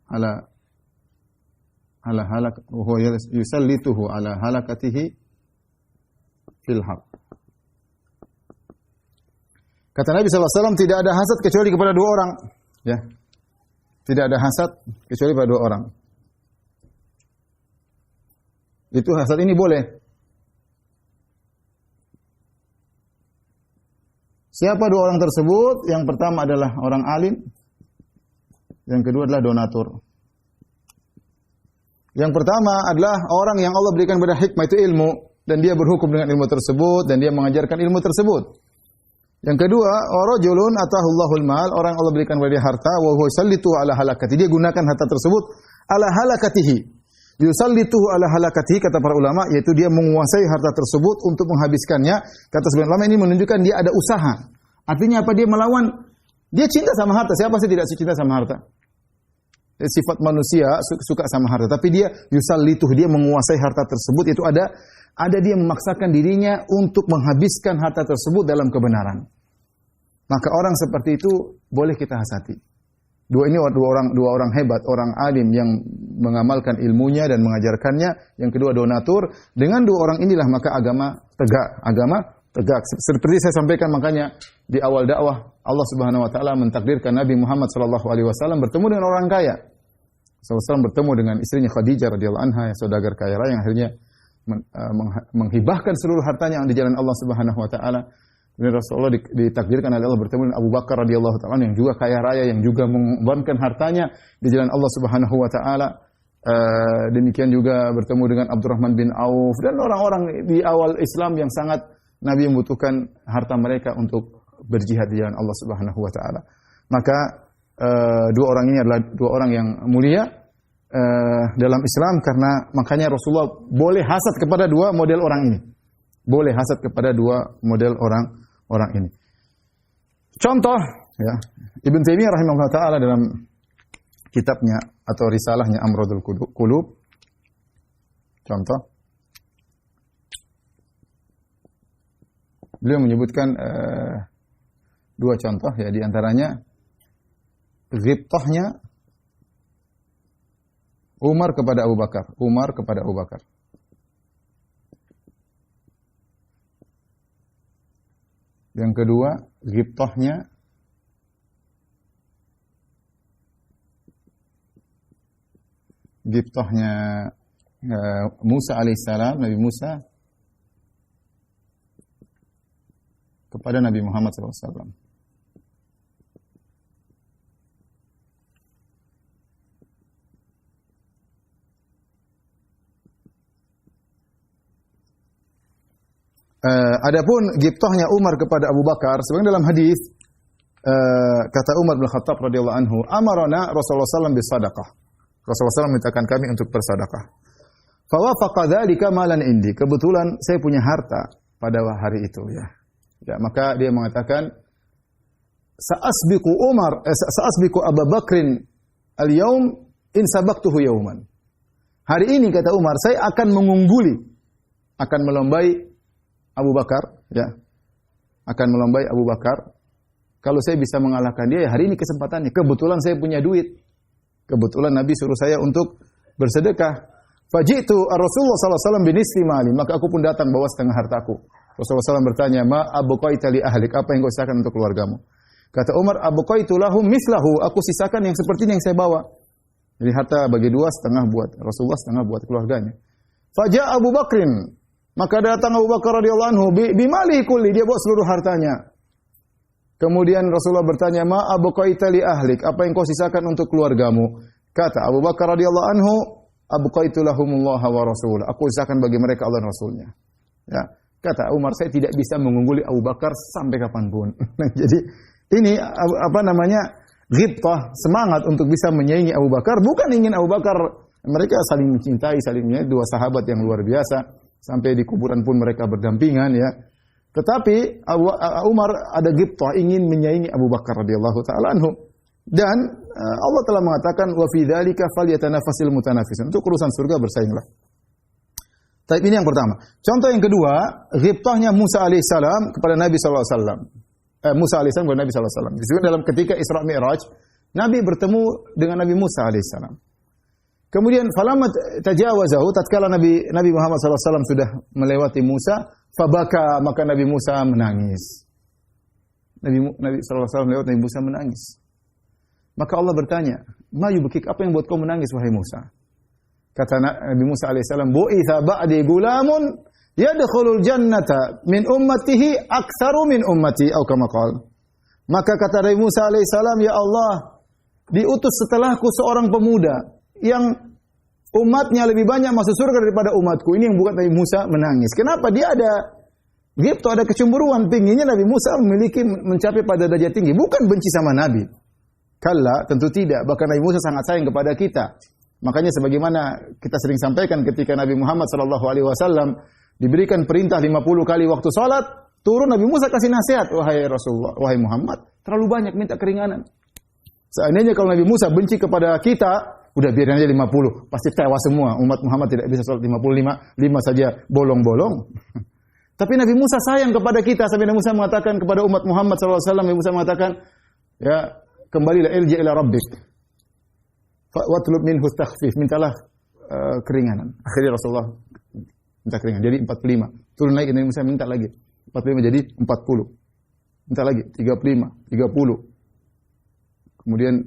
ala halak wa huwa yusallituhu ala halakatihi fil haq. Kata Nabi SAW, tidak ada hasad kecuali kepada dua orang, ya. Tidak ada hasad kecuali pada dua orang. Itu hasad ini boleh. Siapa dua orang tersebut? Yang pertama adalah orang alim. Yang kedua adalah donatur. Yang pertama adalah orang yang Allah berikan pada hikmah, itu ilmu, dan dia berhukum dengan ilmu tersebut dan dia mengajarkan ilmu tersebut. Yang kedua, rajulun atahullahul mal, orang Allah berikan pada dia harta, wa huwa yusallitu ala halakati. Dia gunakan harta tersebut ala halakatihi. Yusallitu ala halakatihi, kata para ulama, yaitu dia menguasai harta tersebut untuk menghabiskannya. Kata sebagian ulama, ini menunjukkan dia ada usaha. Artinya apa? Dia melawan, dia cinta sama harta. Siapa sih tidak cinta sama harta? sifat manusia suka sama harta, tapi dia yusallituh, dia menguasai harta tersebut. Itu ada dia memaksakan dirinya untuk menghabiskan harta tersebut dalam kebenaran. Maka orang seperti itu boleh kita hasati. Dua orang hebat, orang alim yang mengamalkan ilmunya dan mengajarkannya. Yang kedua donatur. Dengan dua orang inilah maka agama tegak. Seperti saya sampaikan, makanya di awal dakwah Allah Subhanahu wa taala mentakdirkan Nabi Muhammad sallallahu alaihi wasallam bertemu dengan orang kaya. SAW bertemu dengan istrinya Khadijah radhiyallahu anha yang saudagar kaya raya yang akhirnya menghibahkan seluruh hartanya di jalan Allah Subhanahu wa taala. Kemudian Rasulullah ditakdirkan oleh Allah bertemu dengan Abu Bakar radhiyallahu taala yang juga kaya raya, yang juga mengorbankan hartanya di jalan Allah Subhanahu wa taala. Demikian juga bertemu dengan Abdurrahman bin Auf dan orang-orang di awal Islam yang sangat Nabi membutuhkan harta mereka untuk berjihad di jalan Allah Subhanahu wa taala. Maka dua orang ini adalah dua orang yang mulia dalam Islam, karena makanya Rasulullah boleh hasad kepada dua model orang ini. Boleh hasad kepada dua model orang ini. Contoh ya, Ibn Taimiyah rahimahullah taala dalam kitabnya atau risalahnya Amradul Qulub. Contoh, beliau menyebutkan dua contoh ya, di antaranya ghibtahnya Umar kepada Abu Bakar. Yang kedua, ghibtahnya Musa alaihissalam, Nabi Musa kepada Nabi Muhammad SAW. Adapun ghibtahnya Umar kepada Abu Bakar, sebenarnya dalam hadis kata Umar bin Khattab radhiyallahu anhu, amarana Rasulullah SAW bisadaqah. Rasulullah SAW memintakan kami untuk bersedekah. Fa wafaqa dzalika malan indi. Kebetulan saya punya harta pada hari itu ya. Ya, maka dia mengatakan sa'asbiqu Abu Bakrin al-yaum in sabaqtuhu yauman. Hari ini kata Umar, saya akan melombai Abu Bakar, ya. Akan melombai Abu Bakar. Kalau saya bisa mengalahkan dia, ya hari ini kesempatannya. Kebetulan saya punya duit. Kebetulan Nabi suruh saya untuk bersedekah. Faji'tu Rasulullah sallallahu alaihi wasallam binisfi mali, maka aku pun datang bawa setengah hartaku. Rasulullah SAW bertanya, "Ma abqaita li ahlik?" Apa yang kau sisakan untuk keluargamu? Kata Umar, "Abqaitu lahum mislahu." Aku sisakan yang seperti yang saya bawa. Jadi harta bagi dua, setengah buat Rasulullah, setengah buat keluarganya. Faja Abu Bakrin, maka datang Abu Bakar radhiyallahu anhu bimali kulli, dia bawa seluruh hartanya. Kemudian Rasulullah bertanya, "Ma abqaita li ahlik?" Apa yang kau sisakan untuk keluargamu? Kata Abu Bakar radhiyallahu anhu, "Abqaitu lahumullah wa rasul." Aku sisakan bagi mereka Allah dan Rasulnya. Ya. Kata Umar, saya tidak bisa mengungguli Abu Bakar sampai kapanpun. Jadi ini ghibtah, semangat untuk bisa menyaingi Abu Bakar, bukan ingin Abu Bakar, mereka saling mencintai, saling menyayangi, dua sahabat yang luar biasa, sampai di kuburan pun mereka berdampingan ya. Tetapi Umar ada ghibtah, ingin menyaingi Abu Bakar radhiyallahu taala anhu. Dan Allah telah mengatakan wa fi dzalika falyatanafasil mutanafisun. Untuk urusan surga bersainglah. Tapi ini yang pertama. Contoh yang kedua, ghibtahnya Musa alaihissalam kepada Nabi sallallahu alaihi wasallam. Musa alaihissalam kepada Nabi sallallahu alaihi wasallam. Disebut dalam ketika Isra Mi'raj, Nabi bertemu dengan Nabi Musa alaihissalam. Kemudian falamma tajawazahu, tatkala Nabi Muhammad sallallahu alaihi wasallam sudah melewati Musa, fabaka, maka Nabi Musa menangis. Nabi sallallahu alaihi wasallam lewat, Nabi Musa menangis. Maka Allah bertanya, "Ma yubkik, apa yang buat kau menangis wahai Musa?" Kata Nabi Musa alaihissalam, "Bu'itha ba'di gulamun yadkhulul jannata min ummatihi aktsaru min ummati," atau kama qala. Maka kata Nabi Musa alaihissalam, "Ya Allah, diutus setelahku seorang pemuda yang umatnya lebih banyak masuk surga daripada umatku." Ini yang buat Nabi Musa menangis. Kenapa? Dia ada ghibtah, ada kecemburuan, pinginnya Nabi Musa mencapai pada derajat tinggi, bukan benci sama Nabi. Kalla, tentu tidak. Bahkan Nabi Musa sangat sayang kepada kita. Makanya sebagaimana kita sering sampaikan ketika Nabi Muhammad SAW diberikan perintah 50 kali waktu salat, turun Nabi Musa kasih nasihat, "Wahai Rasulullah, wahai Muhammad, terlalu banyak minta keringanan. Seandainya kalau Nabi Musa benci kepada kita, udah biarin aja 50, pasti tewas semua. Umat Muhammad tidak bisa sholat 55, 5 saja bolong-bolong. Tapi Nabi Musa sayang kepada kita sampai Nabi Musa mengatakan kepada umat Muhammad sallallahu alaihi wasallam, Nabi Musa mengatakan, ya, kembalilah irji' ila rabbik. Watlub minhu takhfif, mintalah keringanan. Akhirnya Rasulullah minta keringanan. Jadi 45. Turun lagi Nabi Musa minta lagi. 45 jadi 40. Minta lagi 35, 30. Kemudian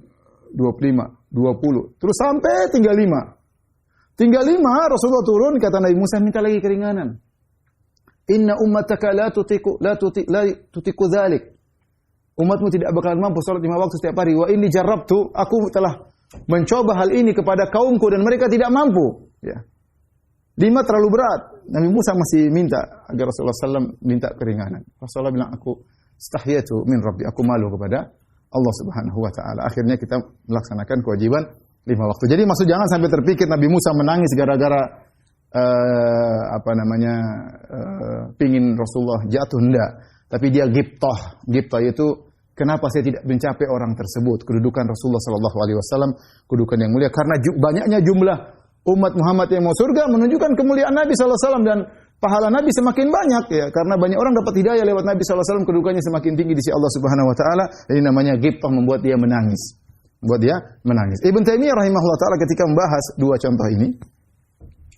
25, 20. Terus sampai tinggal 5. Tinggal 5 Rasulullah turun, kata Nabi Musa minta lagi keringanan. Inna ummataka la tutiku dzalik. Umatmu tidak bakalan mampu salat 5 waktu setiap hari. Wa inni jarrabtu, aku telah mencoba hal ini kepada kaumku dan mereka tidak mampu. Ya. 5 terlalu berat. Nabi Musa masih minta agar Rasulullah SAW minta keringanan. Rasulullah bilang, aku stahyatu min Rabbi, aku malu kepada Allah Subhanahu wa taala. Akhirnya kita melaksanakan kewajiban 5 waktu. Jadi maksud jangan sampai terpikir Nabi Musa menangis gara-gara pingin Rasulullah jatuh, enggak. Tapi dia ghibtah. Ghibtah itu kenapa saya tidak mencapai orang tersebut? Kedudukan Rasulullah sallallahu alaihi wasallam kedudukan yang mulia karena banyaknya jumlah umat Muhammad yang mau surga menunjukkan kemuliaan Nabi sallallahu alaihi wasallam dan pahala Nabi semakin banyak ya karena banyak orang dapat hidayah lewat Nabi sallallahu alaihi wasallam, kedudukannya semakin tinggi di sisi Allah Subhanahu wa taala. Ini namanya ghibtah, membuat dia menangis. Membuat dia menangis. Ibnu Taimiyah rahimahullah taala ketika membahas 2 contoh ini,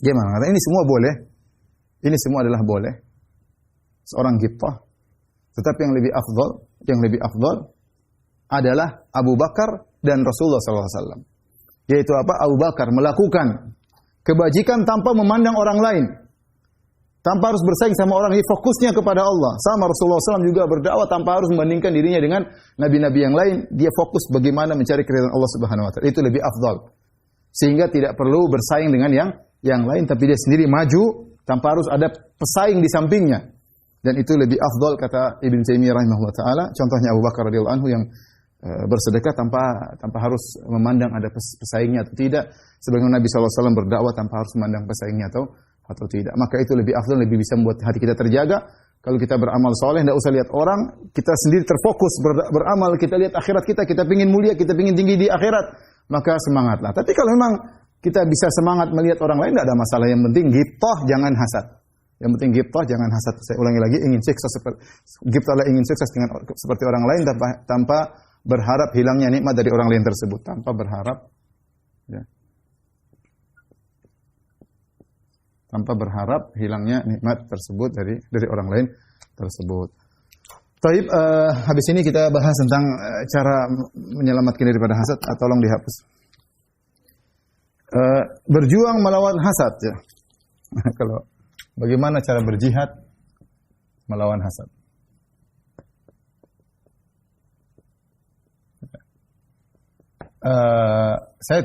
dia mengatakan ini semua boleh. Ini semua adalah boleh. Seorang ghibtah. Tetapi yang lebih afdal adalah Abu Bakar dan Rasulullah sallallahu alaihi wasallam. Yaitu apa? Abu Bakar melakukan kebajikan tanpa memandang orang lain. Tanpa harus bersaing sama orang, ini fokusnya kepada Allah. Sama Rasulullah SAW juga berdakwah tanpa harus membandingkan dirinya dengan nabi-nabi yang lain. Dia fokus bagaimana mencari keridhaan Allah Subhanahu wa taala. Itu lebih afdal. Sehingga tidak perlu bersaing dengan yang lain, tapi dia sendiri maju tanpa harus ada pesaing di sampingnya. Dan itu lebih afdal kata Ibnu Taimiyah rahimahullah taala. Contohnya Abu Bakar radhiyallahu anhu yang bersedekah tanpa harus memandang ada pesaingnya atau tidak. Sebagaimana Nabi SAW berdakwah tanpa harus memandang pesaingnya atau tidak. Maka itu lebih afdal, lebih bisa membuat hati kita terjaga. Kalau kita beramal soleh, tidak usah lihat orang, kita sendiri terfokus beramal, kita lihat akhirat kita pingin mulia, kita pingin tinggi di akhirat, maka semangatlah. Tapi kalau memang kita bisa semangat melihat orang lain, tidak ada masalah. Yang penting ghibtah, jangan hasad. Yang penting ghibtah, jangan hasad. Saya ulangi lagi, ghibtahlah ingin sukses dengan seperti orang lain tanpa berharap hilangnya nikmat dari orang lain tersebut, tanpa berharap ya. Tanpa berharap hilangnya nikmat tersebut dari orang lain tersebut. Taib, habis ini kita bahas tentang cara menyelamatkan diri pada hasad. Tolong dihapus. Berjuang melawan hasad ya. Kalau bagaimana cara berjihad melawan hasad? Saya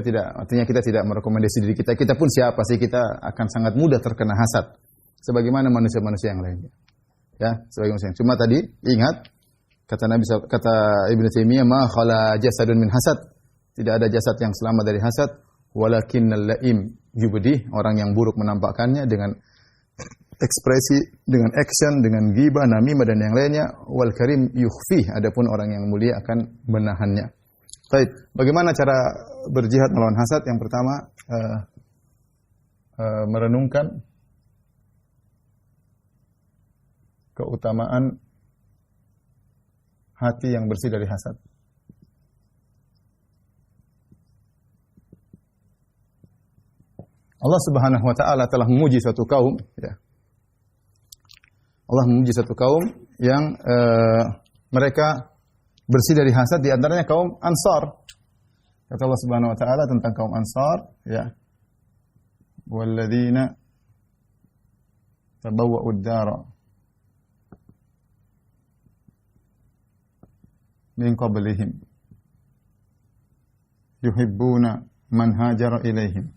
tidak, artinya kita tidak merekomendasi diri kita. Kita pun siapa sih? Kita akan sangat mudah terkena hasad. Sebagaimana manusia-manusia yang lainnya. Ya, sebagai manusia. Cuma tadi ingat kata Ibnu Taimiyah, ma khala jasadun min hasad. Tidak ada jasad yang selamat dari hasad. Walakinnal laim yubdi, orang yang buruk menampakkannya dengan ekspresi, dengan action, dengan ghibah, namimah dan yang lainnya. Wal karim yukhfi, adapun orang yang mulia akan menahannya. Baik, bagaimana cara berjihad melawan hasad? Yang pertama, merenungkan keutamaan hati yang bersih dari hasad. Allah Subhanahu wa taala telah memuji suatu kaum ya. Allah memuji suatu kaum yang mereka bersih dari hasad, di antaranya kaum Ansar. Kata Allah Subhanahu wa taala tentang kaum Ansar ya. Walladzina tabawwa'u ad-dara min qablihim yuhibbuna man hajara ilaihim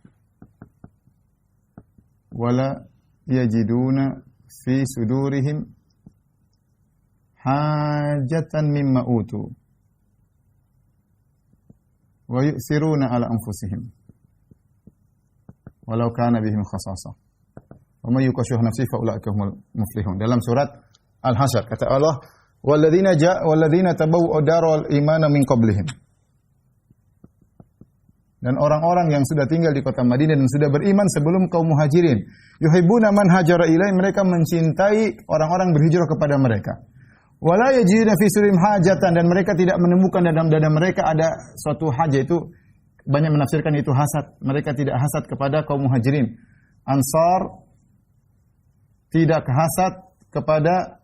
wala yajiduna fi sudurihim hajatan mimma utu wa yu'thiruna ala anfusihim walau kana bihim khasasah wa may yuqashihu nafsihi fa ulaika humul muflihun. Dalam surat Al-Hasyr kata Allah, walladzina tabawwa'u daral imana min qablihim. Dan orang-orang yang sudah tinggal di kota Madinah dan sudah beriman sebelum kaum Muhajirin, yuhibbuna man hajara ilaihim, mereka mencintai orang-orang berhijrah kepada mereka. Wala yajiduna fi sudurihim hajatan, dan mereka tidak menemukan dalam dada mereka ada suatu hajat. Itu banyak menafsirkan itu hasad. Mereka tidak hasad kepada kaum Muhajirin. Ansar tidak hasad kepada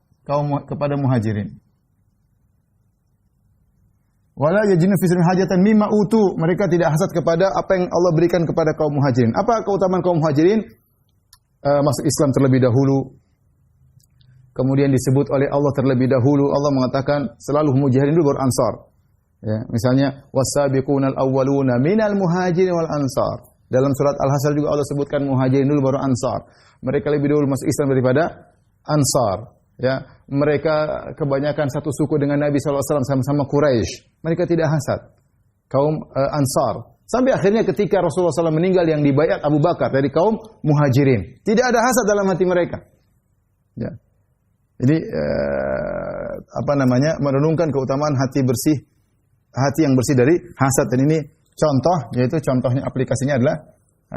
Muhajirin. Wala yajiduna fi sudurihim hajatan mimma utu, mereka tidak hasad kepada apa yang Allah berikan kepada kaum Muhajirin. Apa keutamaan kaum Muhajirin? Masuk Islam terlebih dahulu. Kemudian disebut oleh Allah terlebih dahulu. Allah mengatakan selalu Muhajirin dulu baru Ansar. Ya, misalnya wasabiqunal awwaluna minal muhajirin wal ansar. Dalam surat Al-Hasyr juga Allah sebutkan Muhajirin dulu baru Ansar. Mereka lebih dahulu masuk Islam daripada Ansar. Ya, mereka kebanyakan satu suku dengan Nabi SAW sama-sama Quraisy. Mereka tidak hasad. Kaum Ansar. Sampai akhirnya ketika Rasulullah SAW meninggal yang dibaiat Abu Bakar dari kaum Muhajirin. Tidak ada hasad dalam hati mereka. Ya. Jadi merenungkan keutamaan hati bersih, hati yang bersih dari hasad. Dan ini contoh, yaitu contohnya aplikasinya adalah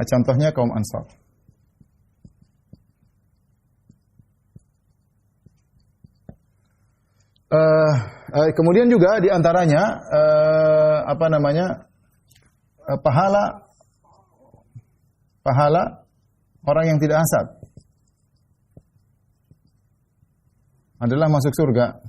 contohnya kaum Ansar. Kemudian juga di antaranya pahala orang yang tidak hasad adalah masuk surga.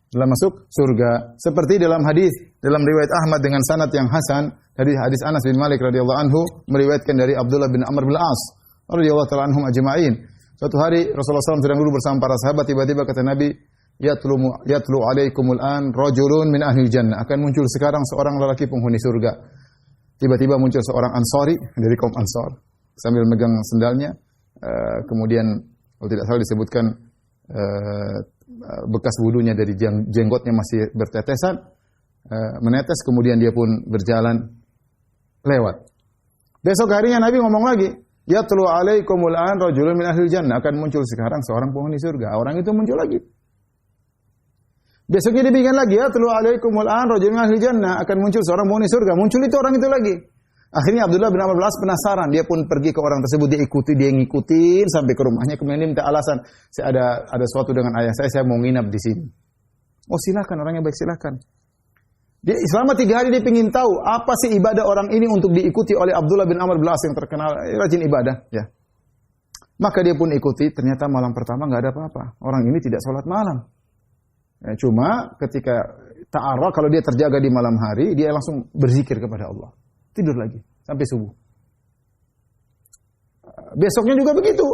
Adalah masuk surga. Seperti dalam hadis dalam riwayat Ahmad dengan sanad yang hasan dari hadis Anas bin Malik radhiyallahu anhu meriwayatkan dari Abdullah bin Amr bin As radhiyallahu ta'ala anhum ajma'in. Suatu hari Rasulullah SAW sedang duduk bersama para sahabat, tiba-tiba kata Nabi, yatlu alaikumul an rajulun min ahli jannah. Akan muncul sekarang seorang lelaki penghuni surga. Tiba-tiba muncul seorang Ansari dari kaum Ansar sambil megang sendalnya. Kemudian kalau tidak salah disebutkan bekas wudunya dari jenggotnya masih bertetesan, menetes, kemudian dia pun berjalan lewat. Besok harinya Nabi ngomong lagi, yatlu alaikumul an rajulun min ahli jannah. Akan muncul sekarang seorang penghuni surga. Orang itu muncul lagi. Besoknya demikian lagi, yatlu alaikumul an rajulun min ahli jannah. Akan muncul seorang penghuni surga. Muncul itu orang itu lagi. Akhirnya Abdullah bin Amr bin As penasaran. Dia pun pergi ke orang tersebut. Dia ngikutin sampai ke rumahnya. Kemudian dia minta alasan. Saya ada sesuatu dengan ayah saya mau nginap di sini. Oh silakan, orangnya baik, silakan. Dia selama 3 hari dia ingin tahu apa sih ibadah orang ini untuk diikuti oleh Abdullah bin Amr bin As yang terkenal rajin ibadah. Ya. Maka dia pun ikuti. Ternyata malam pertama nggak ada apa-apa. Orang ini tidak sholat malam. Ya, cuma ketika ta'arrah, kalau dia terjaga di malam hari, dia langsung berzikir kepada Allah. Tidur lagi sampai subuh. Besoknya juga begitu.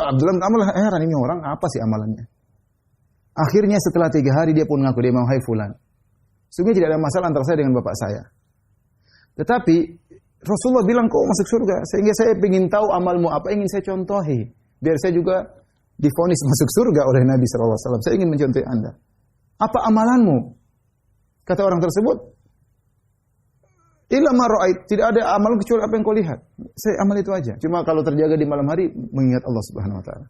Abdullah bin Amr heran, ini orang apa sih amalannya? Akhirnya setelah 3 hari dia pun ngaku, dia mau, hai fulan, sungguh tidak ada masalah antara saya dengan bapak saya. Tetapi Rasulullah bilang kau masuk surga, sehingga saya ingin tahu amalmu apa, ingin saya contohi, biar saya juga divonis masuk surga oleh Nabi SAW. Saya ingin mencontohi Anda. Apa amalanmu? Kata orang tersebut, illa ma ra'ait, tidak ada amal kecuali apa yang kau lihat. Saya amal itu aja. Cuma kalau terjaga di malam hari mengingat Allah Subhanahu wa taala.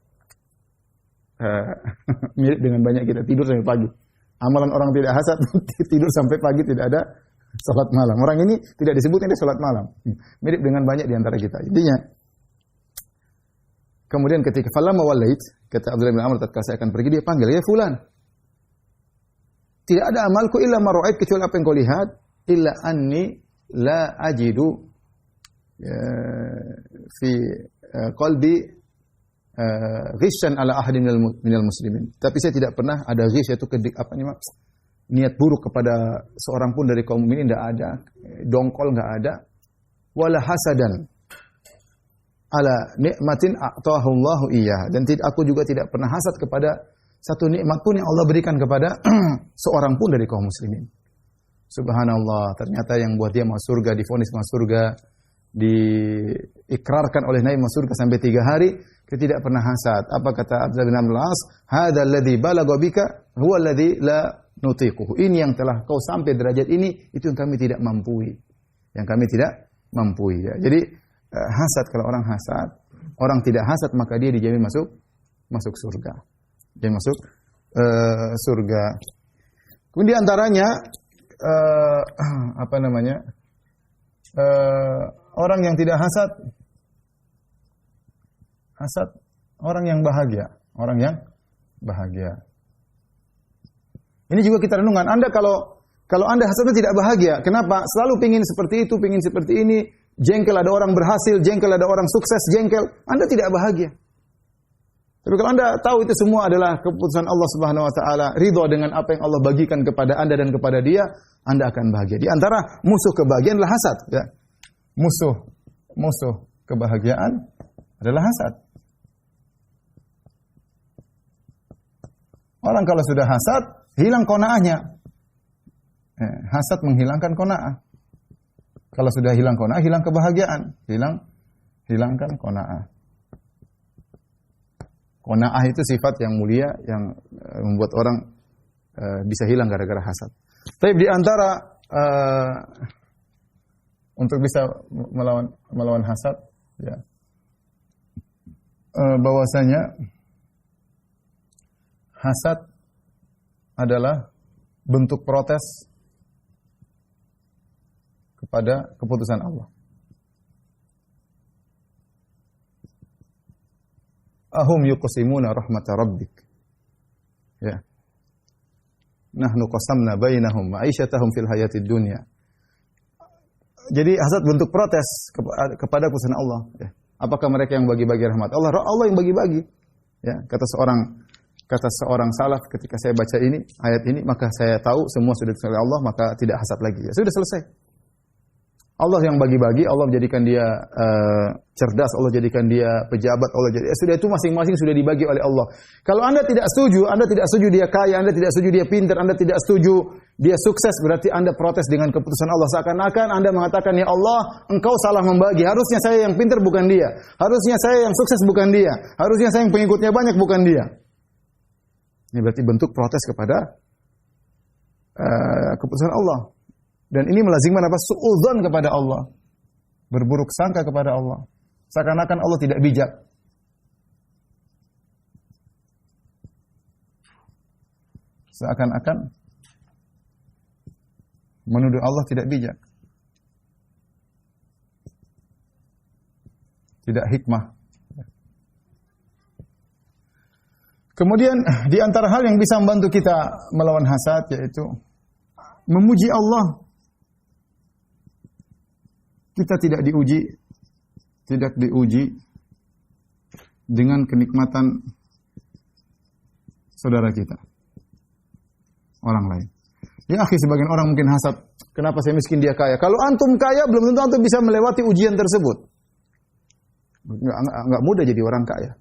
Mirip dengan banyak kita tidur sampai pagi. Amalan orang tidak hasad tidur sampai pagi tidak ada salat malam. Orang ini tidak disebutnya dia salat malam. Mirip dengan banyak di antara kita. Intinya kemudian ketika falamma wallait, kata Abdullah bin Amr, tatkala saya akan pergi, dia panggil, ya fulan. Tidak ada amalku illa ma ra'ait, kecuali apa yang kau lihat, illa anni la ajidu fi qalbi ghishan ala ahadin minal muslimin. Tapi saya tidak pernah ada ghish, yaitu niat buruk kepada seorang pun dari kaum mukminin, tidak ada. Dongkol enggak ada. Wala hasadan ala nikmatin a'tahu Allahu iyyah. Dan aku juga tidak pernah hasad kepada satu nikmat pun yang Allah berikan kepada seorang pun dari kaum muslimin. Subhanallah, ternyata yang buat dia masuk surga, divonis masuk surga, diikrarkan oleh Nabi masuk surga sampai 3 hari, dia tidak pernah hasad. Apa kata Abdullah bin Amr bin As? Hadzal ladzi balagha bika huwa alladzi la nutiquhu. Ini yang telah kau sampai derajat ini, itu yang kami tidak mampu. Yang kami tidak mampu. Ya. Jadi hasad, kalau orang hasad, orang tidak hasad maka dia dijamin masuk masuk surga. Dia masuk surga. Kemudian di antaranya orang yang tidak hasad. Hasad orang yang bahagia, orang yang bahagia. Ini juga kita renungkan. Anda kalau Anda hasadnya tidak bahagia, kenapa? Selalu pingin seperti itu, pingin seperti ini, jengkel ada orang berhasil, jengkel ada orang sukses, jengkel, Anda tidak bahagia. Tapi kalau Anda tahu itu semua adalah keputusan Allah Subhanahu wa taala, ridha dengan apa yang Allah bagikan kepada Anda dan kepada dia, Anda akan bahagia. Di antara musuh kebahagiaan adalah hasad, ya. Musuh kebahagiaan adalah hasad. Orang kalau sudah hasad, hilang qanaahnya. Hasad menghilangkan qanaah. Kalau sudah hilang qanaah, hilang kebahagiaan. Hilangkan qanaah. Qanaah itu sifat yang mulia yang membuat orang bisa hilang gara-gara hasad. Tapi di antara untuk bisa melawan hasad, ya, bahwasanya hasad adalah bentuk protes kepada keputusan Allah. Ahum yuqsimuna rahmata rabbik. Ya. Nahnu qasamna bainahum ma'isyatahum fil hayatid dunya. Jadi hasad bentuk protes kepada keputusan Allah. Ya. Apakah mereka yang bagi-bagi rahmat Allah? Allah yang bagi-bagi. Ya, kata seorang salaf ketika saya baca ini ayat ini, maka saya tahu semua sudah ditentukan oleh Allah, maka tidak hasad lagi. Ya, sudah selesai. Allah yang bagi-bagi, Allah menjadikan dia cerdas, Allah jadikan dia pejabat, Allah jadi sudah itu masing-masing sudah dibagi oleh Allah. Kalau Anda tidak setuju dia kaya, Anda tidak setuju dia pintar, Anda tidak setuju dia sukses, berarti Anda protes dengan keputusan Allah. Seakan-akan Anda mengatakan, ya Allah, Engkau salah membagi. Harusnya saya yang pintar bukan dia. Harusnya saya yang sukses bukan dia. Harusnya saya yang pengikutnya banyak bukan dia. Ini berarti bentuk protes kepada keputusan Allah. Dan ini melazimkan apa? Su'udzon kepada Allah. Berburuk sangka kepada Allah. Seakan-akan Allah tidak bijak. Seakan-akan menuduh Allah tidak bijak. Tidak hikmah. Kemudian di antara hal yang bisa membantu kita melawan hasad yaitu memuji Allah. Kita tidak diuji dengan kenikmatan saudara kita, orang lain. Ya akhi, sebagian orang mungkin hasad, kenapa saya miskin dia kaya? Kalau antum kaya, belum tentu antum bisa melewati ujian tersebut. Enggak mudah jadi orang kaya.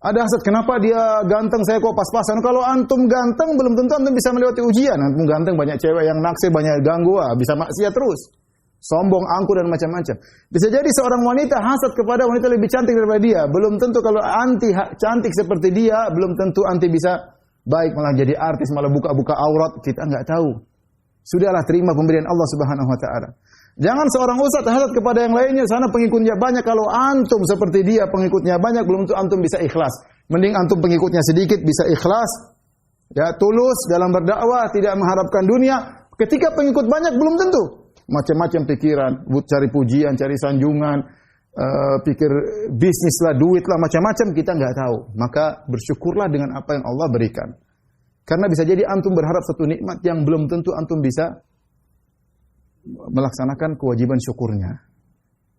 Ada hasad, kenapa dia ganteng, saya kok pas-pasan? Kalau antum ganteng, belum tentu antum bisa melewati ujian. Antum ganteng, banyak cewek yang naksir, banyak ganggu, bisa maksiat terus. Sombong, angkuh, dan macam-macam. Bisa jadi seorang wanita hasad kepada wanita lebih cantik daripada dia. Belum tentu kalau anti cantik seperti dia, belum tentu anti bisa baik, malah jadi artis, malah buka-buka aurat. Kita enggak tahu. Sudahlah, terima pemberian Allah Subhanahu wa taala. Jangan seorang ustaz hasad kepada yang lainnya, sana pengikutnya banyak. Kalau antum seperti dia, pengikutnya banyak, belum tentu antum bisa ikhlas. Mending antum pengikutnya sedikit, bisa ikhlas. Ya, tulus dalam berdakwah, tidak mengharapkan dunia. Ketika pengikut banyak, belum tentu. Macam-macam pikiran, cari pujian, cari sanjungan, pikir bisnis lah, duit lah, macam-macam, kita nggak tahu. Maka bersyukurlah dengan apa yang Allah berikan. Karena bisa jadi antum berharap satu nikmat yang belum tentu antum bisa melaksanakan kewajiban syukurnya.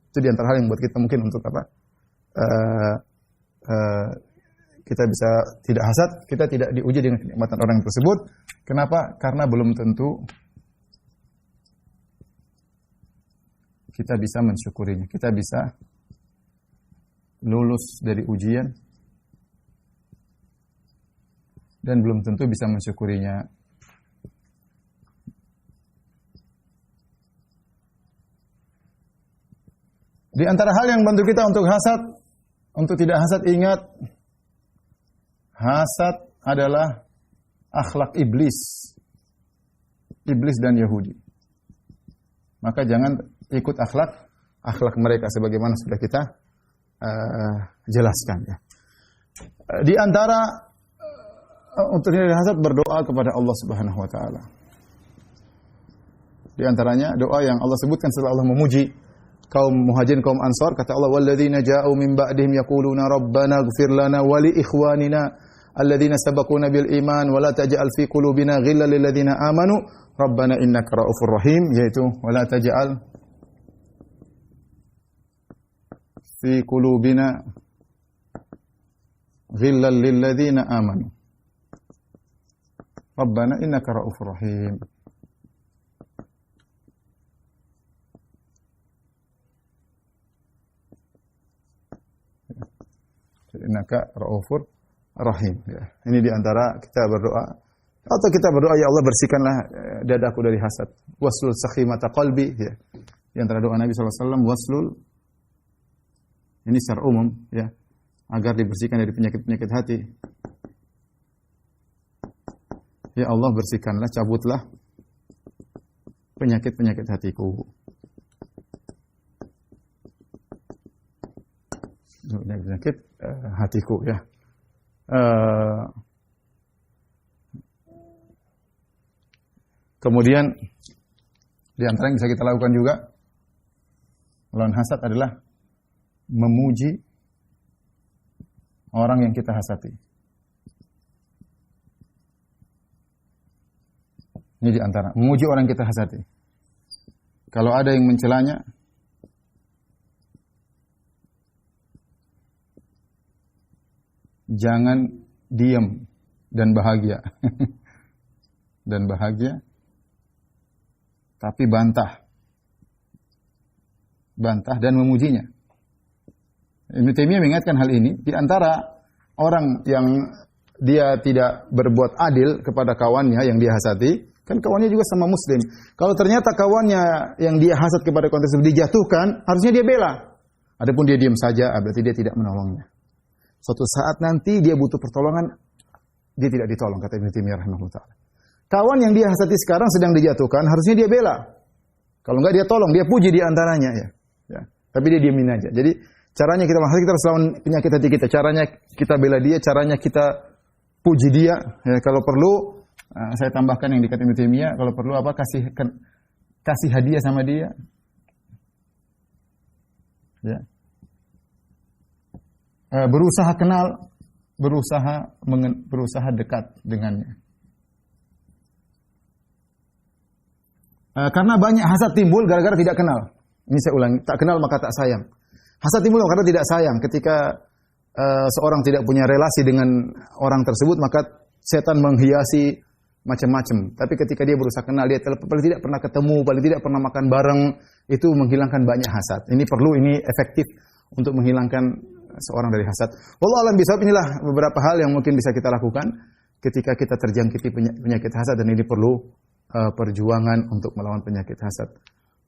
Itu di antara hal yang buat kita mungkin untuk apa? Kita bisa tidak hasad, kita tidak diuji dengan kenikmatan orang tersebut. Kenapa? Karena belum tentu kita bisa mensyukurinya. Kita bisa lulus dari ujian dan belum tentu bisa mensyukurinya. Di antara hal yang membantu kita untuk hasad, untuk tidak hasad, ingat, hasad adalah akhlak iblis. Iblis dan Yahudi. Maka jangan ikut akhlak mereka sebagaimana sudah kita jelaskan ya. Di antara untuk dari hasad berdoa kepada Allah Subhanahu wa taala. Di antaranya doa yang Allah sebutkan setelah Allah memuji kaum Muhajirin, kaum Ansar, kata Allah, walladzina ja'u min ba'dihim yaquluna rabbana ighfir lana wa li ikhwanina alladzina sabaquna bil iman wa la taj'al fi qulubina ghillan lil ladzina amanu rabbana innaka ra'ufur rahim, yaitu wa la taj'al fi qulubina ghillan lil ladzina amanu rabbana innaka ra'ufur rahim. Innaka ra'ufur rahim. Ya. Ini di antara kita berdoa atau kita berdoa, ya Allah bersihkanlah dadaku dari hasad. Waslul sakhimata qalbi. Ya. Di antara doa Nabi SAW, waslul, ini secara umum, ya, agar dibersihkan dari penyakit-penyakit hati. Ya Allah bersihkanlah, cabutlah penyakit-penyakit hatiku. Penyakit hatiku, ya. Kemudian di antara yang bisa kita lakukan juga melawan hasad adalah memuji orang yang kita hasati. Ini di antara memuji orang yang kita hasati. Kalau ada yang mencelanya, jangan diam dan bahagia. Dan bahagia, tapi bantah. Bantah dan memujinya. Ibnu Taimiyah mengingatkan hal ini. Di antara orang yang dia tidak berbuat adil kepada kawannya yang dia hasati, kan kawannya juga sama muslim. Kalau ternyata kawannya yang dia hasad kepada kawan tersebut dijatuhkan, harusnya dia bela. Adapun dia diam saja, berarti dia tidak menolongnya. Suatu saat nanti dia butuh pertolongan, dia tidak ditolong, kata Ibnu Taimiyah rahimahullah ta'ala. Kawan yang dia hasati sekarang sedang dijatuhkan, harusnya dia bela. Kalau enggak dia tolong, dia puji di antaranya, ya. Ya. Tapi dia diamin aja. Jadi caranya kita harus lawan penyakit hati kita. Caranya kita bela dia, caranya kita puji dia. Ya, kalau perlu saya tambahkan yang dikatakan Ibnu Taimiyah, kalau perlu apa, kasih hadiah sama dia. Ya. Berusaha kenal, berusaha dekat dengannya. Karena banyak hasad timbul gara-gara tidak kenal. Ini saya ulangi, tak kenal maka tak sayang. Hasad timbul karena tidak sayang. Ketika seorang tidak punya relasi dengan orang tersebut, maka setan menghiasi macam-macam. Tapi ketika dia berusaha kenal, dia paling tidak pernah ketemu, paling tidak pernah makan bareng, itu menghilangkan banyak hasad. Ini efektif untuk menghilangkan seorang dari hasad. Wallahu a'lam bishawab. Inilah beberapa hal yang mungkin bisa kita lakukan ketika kita terjangkiti penyakit hasad, dan ini perlu perjuangan untuk melawan penyakit hasad.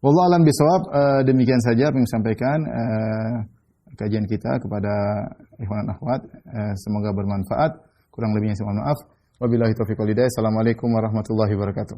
Wallahu a'lam bishawab. Demikian saja yang disampaikan kajian kita kepada ikhwan dan akhwat. Semoga bermanfaat. Kurang lebihnya saya mohon maaf. Wabillahi taufiq wal hidayah. Assalamualaikum warahmatullahi wabarakatuh.